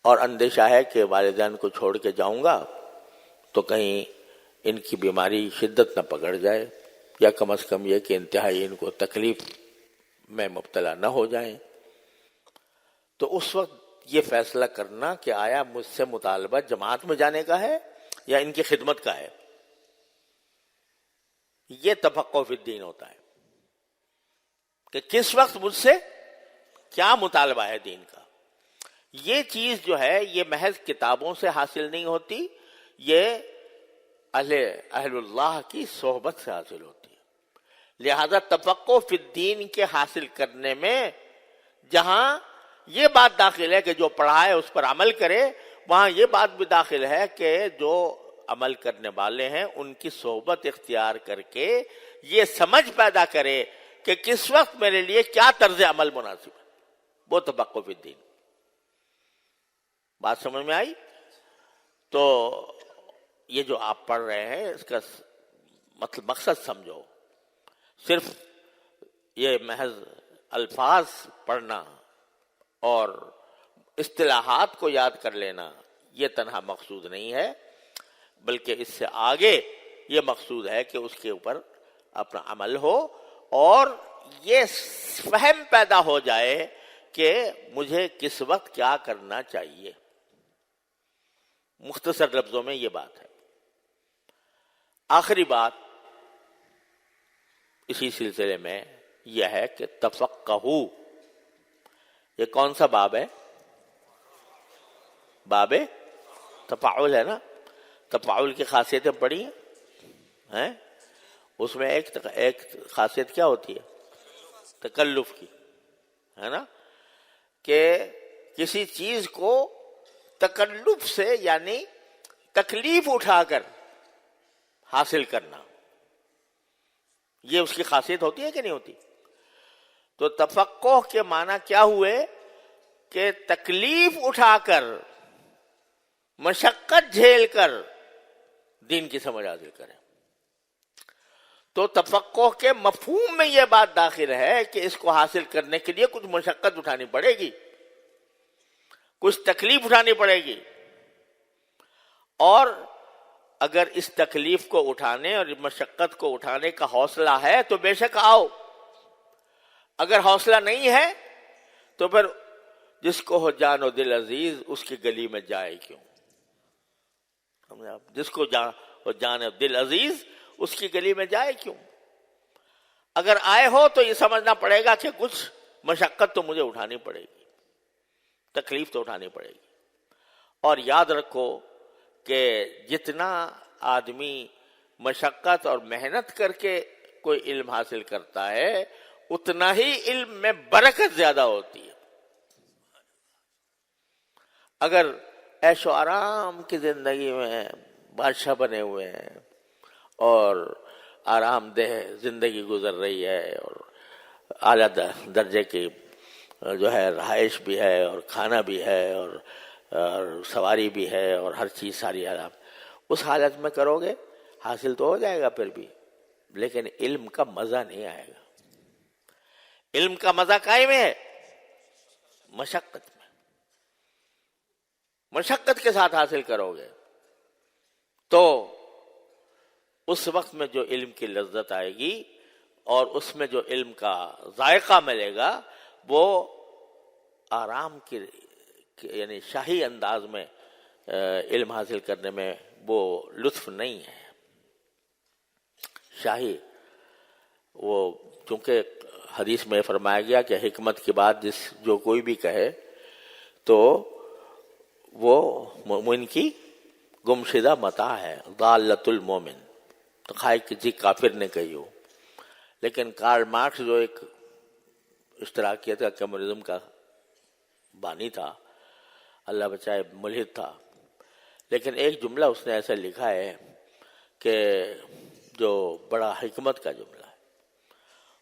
اور اندیشہ ہے کہ والدین کو چھوڑ کے جاؤں گا تو کہیں ان کی بیماری شدت نہ پکڑ جائے، یا کم از کم یہ کہ انتہائی ان کو تکلیف میں مبتلا نہ ہو جائیں. تو اس وقت یہ فیصلہ کرنا کہ آیا مجھ سے مطالبہ جماعت میں جانے کا ہے یا ان کی خدمت کا ہے، یہ تفقہ فی الدین ہوتا ہے کہ کس وقت مجھ سے کیا مطالبہ ہے دین کا. یہ چیز جو ہے یہ محض کتابوں سے حاصل نہیں ہوتی، یہ اہل اللہ کی صحبت سے حاصل ہوتی ہے. لہذا تفقہ فی الدین کے حاصل کرنے میں جہاں یہ بات داخل ہے کہ جو پڑھا ہے اس پر عمل کرے، وہاں یہ بات بھی داخل ہے کہ جو عمل کرنے والے ہیں ان کی صحبت اختیار کر کے یہ سمجھ پیدا کرے کہ کس وقت میرے لیے کیا طرز عمل مناسب ہے. وہ تفقہ فی الدین. بات سمجھ میں آئی؟ تو یہ جو آپ پڑھ رہے ہیں اس کا مقصد سمجھو. صرف یہ محض الفاظ پڑھنا اور اصطلاحات کو یاد کر لینا یہ تنہا مقصود نہیں ہے، بلکہ اس سے آگے یہ مقصود ہے کہ اس کے اوپر اپنا عمل ہو اور یہ فہم پیدا ہو جائے کہ مجھے کس وقت کیا کرنا چاہیے. مختصر لفظوں میں یہ بات ہے. آخری بات اسی سلسلے میں یہ ہے کہ تفقہو. یہ کون سا باب ہے؟ باب تفاعل ہے نا. تفاعل کی خاصیتیں پڑھی ہیں. اس میں ایک خاصیت کیا ہوتی ہے؟ تکلف کی، ہے نا، کہ کسی چیز کو تکلف سے یعنی تکلیف اٹھا کر حاصل کرنا، یہ اس کی خاصیت ہوتی ہے کہ نہیں ہوتی؟ تو تفقہ کے معنی کیا ہوئے کہ تکلیف اٹھا کر، مشقت جھیل کر دین کی سمجھ حاصل کریں. تو تفقہ کے مفہوم میں یہ بات داخل ہے کہ اس کو حاصل کرنے کے لیے کچھ مشقت اٹھانی پڑے گی، کچھ تکلیف اٹھانی پڑے گی. اور اگر اس تکلیف کو اٹھانے اور مشقت کو اٹھانے کا حوصلہ ہے تو بے شک آؤ. اگر حوصلہ نہیں ہے تو پھر جس کو ہو جان و دل عزیز اس کی گلی میں جائے کیوں. جس کو ہو جان و دل عزیز اس کی گلی میں جائے کیوں. اگر آئے ہو تو یہ سمجھنا پڑے گا کہ کچھ مشقت تو مجھے اٹھانی پڑے گی، تکلیف تو اٹھانی پڑے گی. اور یاد رکھو کہ جتنا آدمی مشقت اور محنت کر کے کوئی علم حاصل کرتا ہے اتنا ہی علم میں برکت زیادہ ہوتی ہے. اگر عیش و آرام کی زندگی میں بادشاہ بنے ہوئے ہیں اور آرام دہ زندگی گزر رہی ہے اور اعلیٰ درجے کی جو ہے رہائش بھی ہے اور کھانا بھی ہے اور سواری بھی ہے اور ہر چیز ساری آرام، اس حالت میں کرو گے حاصل تو ہو جائے گا پھر بھی، لیکن علم کا مزہ نہیں آئے گا. علم کا مزہ کائیں میں ہے؟ مشقت میں. مشقت کے ساتھ حاصل کرو گے تو اس وقت میں جو علم کی لذت آئے گی اور اس میں جو علم کا ذائقہ ملے گا وہ آرام کی یعنی شاہی انداز میں علم حاصل کرنے میں وہ لطف نہیں ہے. شاہی وہ چونکہ حدیث میں فرمایا گیا کہ حکمت کی بات جو کوئی بھی کہے تو وہ مومن کی گمشدہ متاع ہے، ضالۃ المومن. تو خواہ کسی کافر نے کہی ہو. لیکن کارل مارکس جو ایک اشتراکیت کا کمیونزم کا بانی تھا، اللہ بچائے ملحد تھا، لیکن ایک جملہ اس نے ایسا لکھا ہے کہ جو بڑا حکمت کا جملہ ہے.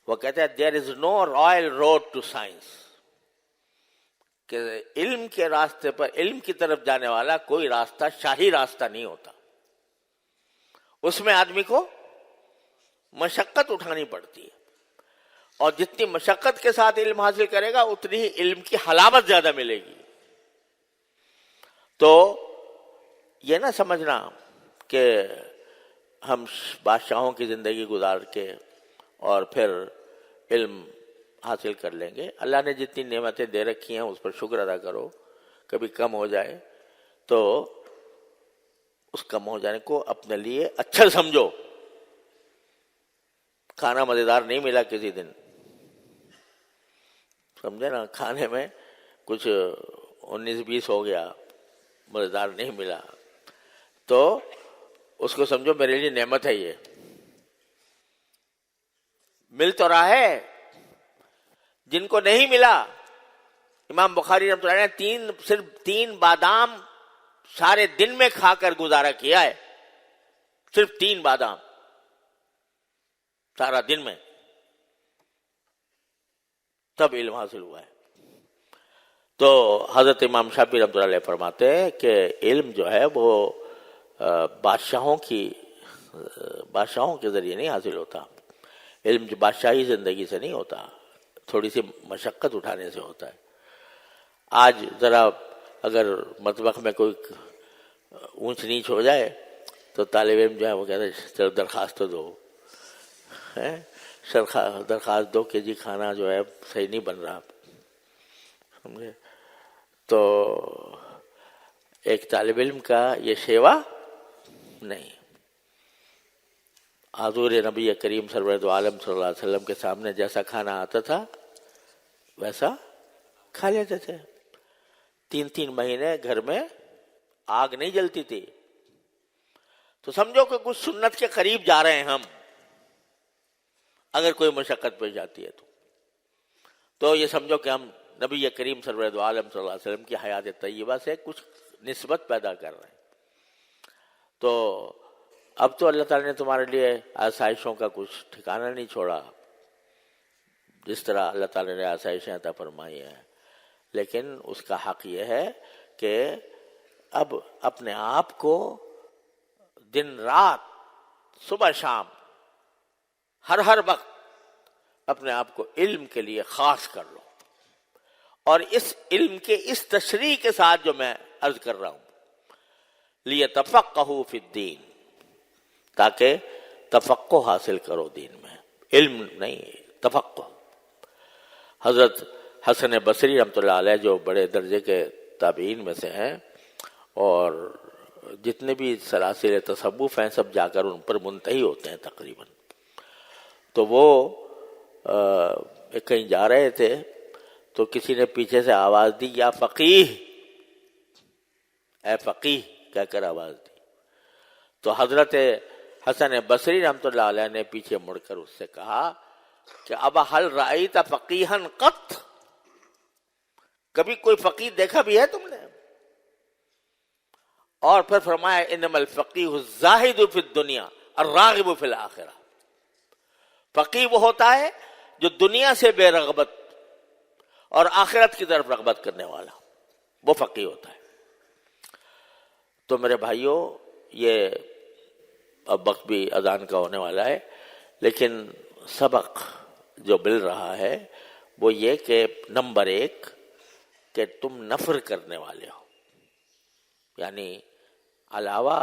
وہ کہتا ہے there is no royal road to science، کہ علم کے راستے پر، علم کی طرف جانے والا کوئی راستہ شاہی راستہ نہیں ہوتا. اس میں آدمی کو مشقت اٹھانی پڑتی ہے اور جتنی مشقت کے ساتھ علم حاصل کرے گا اتنی ہی علم کی حلاوت زیادہ ملے گی. تو یہ نہ سمجھنا کہ ہم بادشاہوں کی زندگی گزار کے اور پھر علم حاصل کر لیں گے. اللہ نے جتنی نعمتیں دے رکھی ہیں اس پر شکر ادا کرو. کبھی کم ہو جائے تو اس کم ہو جانے کو اپنے لیے اچھا سمجھو. کھانا مزیدار نہیں ملا کسی دن، سمجھے نا، کھانے میں کچھ 19-20 ہو گیا، مزیدار نہیں ملا، تو اس کو سمجھو میرے لیے نعمت ہے. یہ مل تو رہا ہے. جن کو نہیں ملا، امام بخاری رحمۃ اللہ نے صرف 3 بادام سارے دن میں کھا کر گزارا کیا ہے. صرف 3 بادام سارا دن میں، تب علم حاصل ہوا ہے. تو حضرت امام شافعی رحمۃ اللہ علیہ فرماتے ہیں کہ علم جو ہے وہ بادشاہوں کے ذریعے نہیں حاصل ہوتا. علم جو بادشاہی زندگی سے نہیں ہوتا، تھوڑی سی مشقت اٹھانے سے ہوتا ہے. آج ذرا اگر مطبخ میں کوئی اونچ نیچ ہو جائے تو طالب علم جو ہے وہ کہتے ہیں چلو درخواست تو دو، درخواست دو کہ جی کھانا جو ہے صحیح نہیں بن رہا، سمجھے؟ تو ایک طالب علم کا یہ شیوا نہیں. حضور نبی کریم سرورت عالم صلی اللہ علیہ وسلم کے سامنے جیسا کھانا آتا تھا ویسا کھا لیتے تھے. 3 مہینے گھر میں آگ نہیں جلتی تھی. تو سمجھو کہ کچھ سنت کے قریب جا رہے ہیں ہم. اگر کوئی مشقت پیش جاتی ہے تو یہ سمجھو کہ ہم نبی کریم سرورت عالم صلی اللہ علیہ وسلم کی حیات طیبہ سے کچھ نسبت پیدا کر رہے ہیں. تو اب تو اللہ تعالیٰ نے تمہارے لیے آسائشوں کا کچھ ٹھکانہ نہیں چھوڑا، جس طرح اللہ تعالیٰ نے آسائشیں عطا فرمائی ہیں. لیکن اس کا حق یہ ہے کہ اب اپنے آپ کو دن رات صبح شام ہر وقت اپنے آپ کو علم کے لیے خاص کر لو. اور اس علم کے اس تشریح کے ساتھ جو میں عرض کر رہا ہوں، لِيَتَفَقَّهُوا فِي الدِّينِ، تاکہ تفقہ حاصل کرو دین میں، علم نہیں تفقہ. حضرت حسن بصری رحمۃ اللہ علیہ جو بڑے درجے کے تابعین میں سے ہیں، اور جتنے بھی سلاسل تصوف ہیں سب جا کر ان پر منتہی ہوتے ہیں تقریباً. تو وہ کہیں جا رہے تھے تو کسی نے پیچھے سے آواز دی، یا فقیہ، اے فقیہ کہہ کر آواز دی. تو حضرت حسن بصری رحمۃ اللہ علیہ نے پیچھے مڑ کر اس سے کہا کہ اب حل رأیت فقیہا قط، کبھی کوئی فقیہ دیکھا بھی ہے تم نے؟ اور پھر فرمایا انما الفقیہ الزاہد فی الدنیا الراغب فی الآخرہ. فقیہ وہ ہوتا ہے جو دنیا سے بے رغبت اور آخرت کی طرف رغبت کرنے والا، وہ فقیہ ہوتا ہے. تو میرے بھائیوں، یہ اب وقت بھی اذان کا ہونے والا ہے، لیکن سبق جو مل رہا ہے وہ یہ کہ نمبر 1 کہ تم نفر کرنے والے ہو، یعنی علاوہ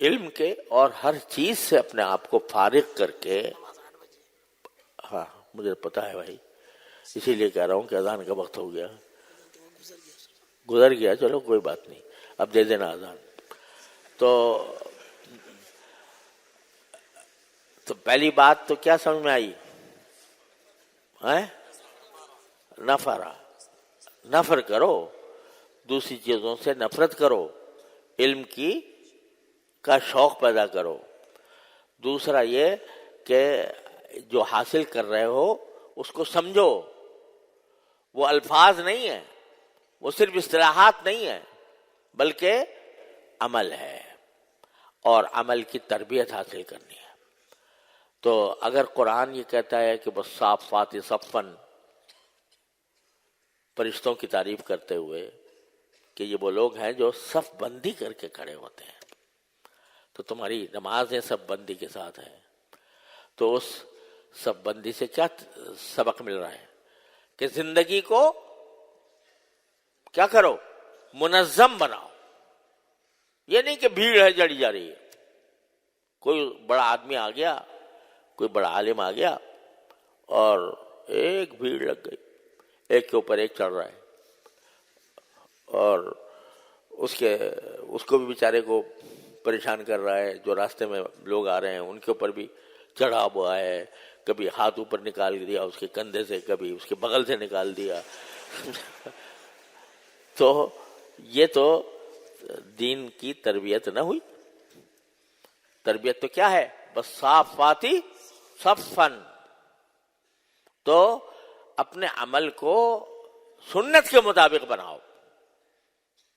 علم کے اور ہر چیز سے اپنے آپ کو فارغ کر کے. ہاں مجھے پتا ہے بھائی، اسی لیے کہہ رہا ہوں کہ اذان کا وقت ہو گیا، گزر گیا، چلو کوئی بات نہیں، اب دے دینا اذان. تو پہلی بات تو کیا سمجھ میں آئی؟ نفر کرو، دوسری چیزوں سے نفرت کرو، علم کا شوق پیدا کرو. دوسرا یہ کہ جو حاصل کر رہے ہو اس کو سمجھو، وہ الفاظ نہیں ہیں، وہ صرف اصطلاحات نہیں ہیں، بلکہ عمل ہے، اور عمل کی تربیت حاصل کرنی ہے. تو اگر قرآن یہ کہتا ہے کہ والصافات صفا، فرشتوں کی تعریف کرتے ہوئے کہ یہ وہ لوگ ہیں جو صف بندی کر کے کھڑے ہوتے ہیں، تو تمہاری نمازیں صف بندی کے ساتھ ہے. تو اس صف بندی سے کیا سبق مل رہا ہے کہ زندگی کو کیا کرو؟ منظم بناؤ. یہ نہیں کہ بھیڑ ہے جڑی جا رہی ہے، کوئی بڑا آدمی آ گیا، کوئی بڑا عالم آ گیا اور ایک بھیڑ لگ گئی، ایک کے اوپر ایک چڑھ رہا ہے، اور اس کو بھی بیچارے کو پریشان کر رہا ہے. جو راستے میں لوگ آ رہے ہیں ان کے اوپر بھی چڑھا ہوا ہے، کبھی ہاتھ اوپر نکال دیا اس کے کندھے سے، کبھی اس کے بغل سے نکال دیا. تو یہ تو دین کی تربیت نہ ہوئی. تربیت تو کیا ہے؟ بس صافاتی صفن. تو اپنے عمل کو سنت کے مطابق بناؤ،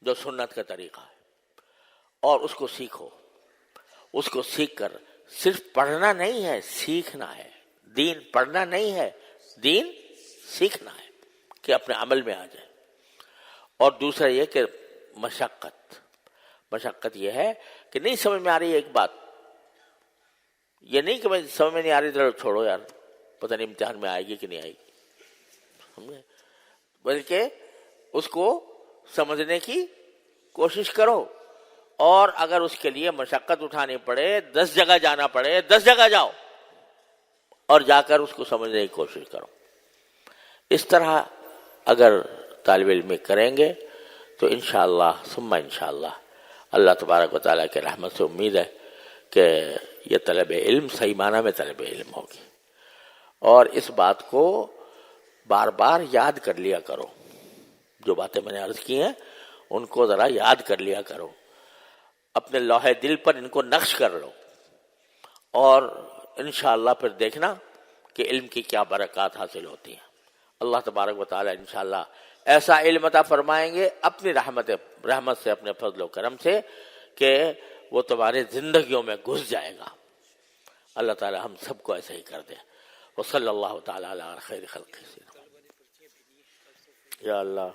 جو سنت کا طریقہ ہے، اور اس کو سیکھو. اس کو سیکھ کر صرف پڑھنا نہیں ہے، سیکھنا ہے. دین پڑھنا نہیں ہے، دین سیکھنا ہے کہ اپنے عمل میں آ جائے. اور دوسرا یہ کہ مشقت یہ ہے کہ نہیں سمجھ میں آ رہی ہے ایک بات، یہ نہیں کہ میں سمجھ میں نہیں آ رہی تو چھوڑو یار، پتہ نہیں امتحان میں آئے گی کہ نہیں آئے گی، بلکہ اس کو سمجھنے کی کوشش کرو اور اگر اس کے لیے مشقت اٹھانی پڑے، 10 جگہ جانا پڑے، 10 جگہ جاؤ اور جا کر اس کو سمجھنے کی کوشش کرو۔ اس طرح اگر طالب علم کریں گے تو انشاءاللہ ثم انشاءاللہ اللہ تبارک و تعالیٰ کے رحمت سے امید ہے کہ یہ طلب علم صحیح معنی میں طلب علم ہوگی۔ اور اس بات کو بار بار یاد کر لیا کرو، جو باتیں میں نے عرض کی ہیں ان کو ذرا یاد کر لیا کرو، اپنے لوح دل پر ان کو نقش کر لو، اور انشاءاللہ پھر دیکھنا کہ علم کی کیا برکات حاصل ہوتی ہیں۔ اللہ تبارک و تعالیٰ انشاءاللہ ایسا علم عطا فرمائیں گے اپنی رحمت سے، اپنے فضل و کرم سے، کہ وہ تمہارے زندگیوں میں گھس جائے گا۔ اللہ تعالیٰ ہم سب کو ایسا ہی کر دے۔ وصلی اللہ تعالیٰ علی خیر خلقہ۔ یا اللہ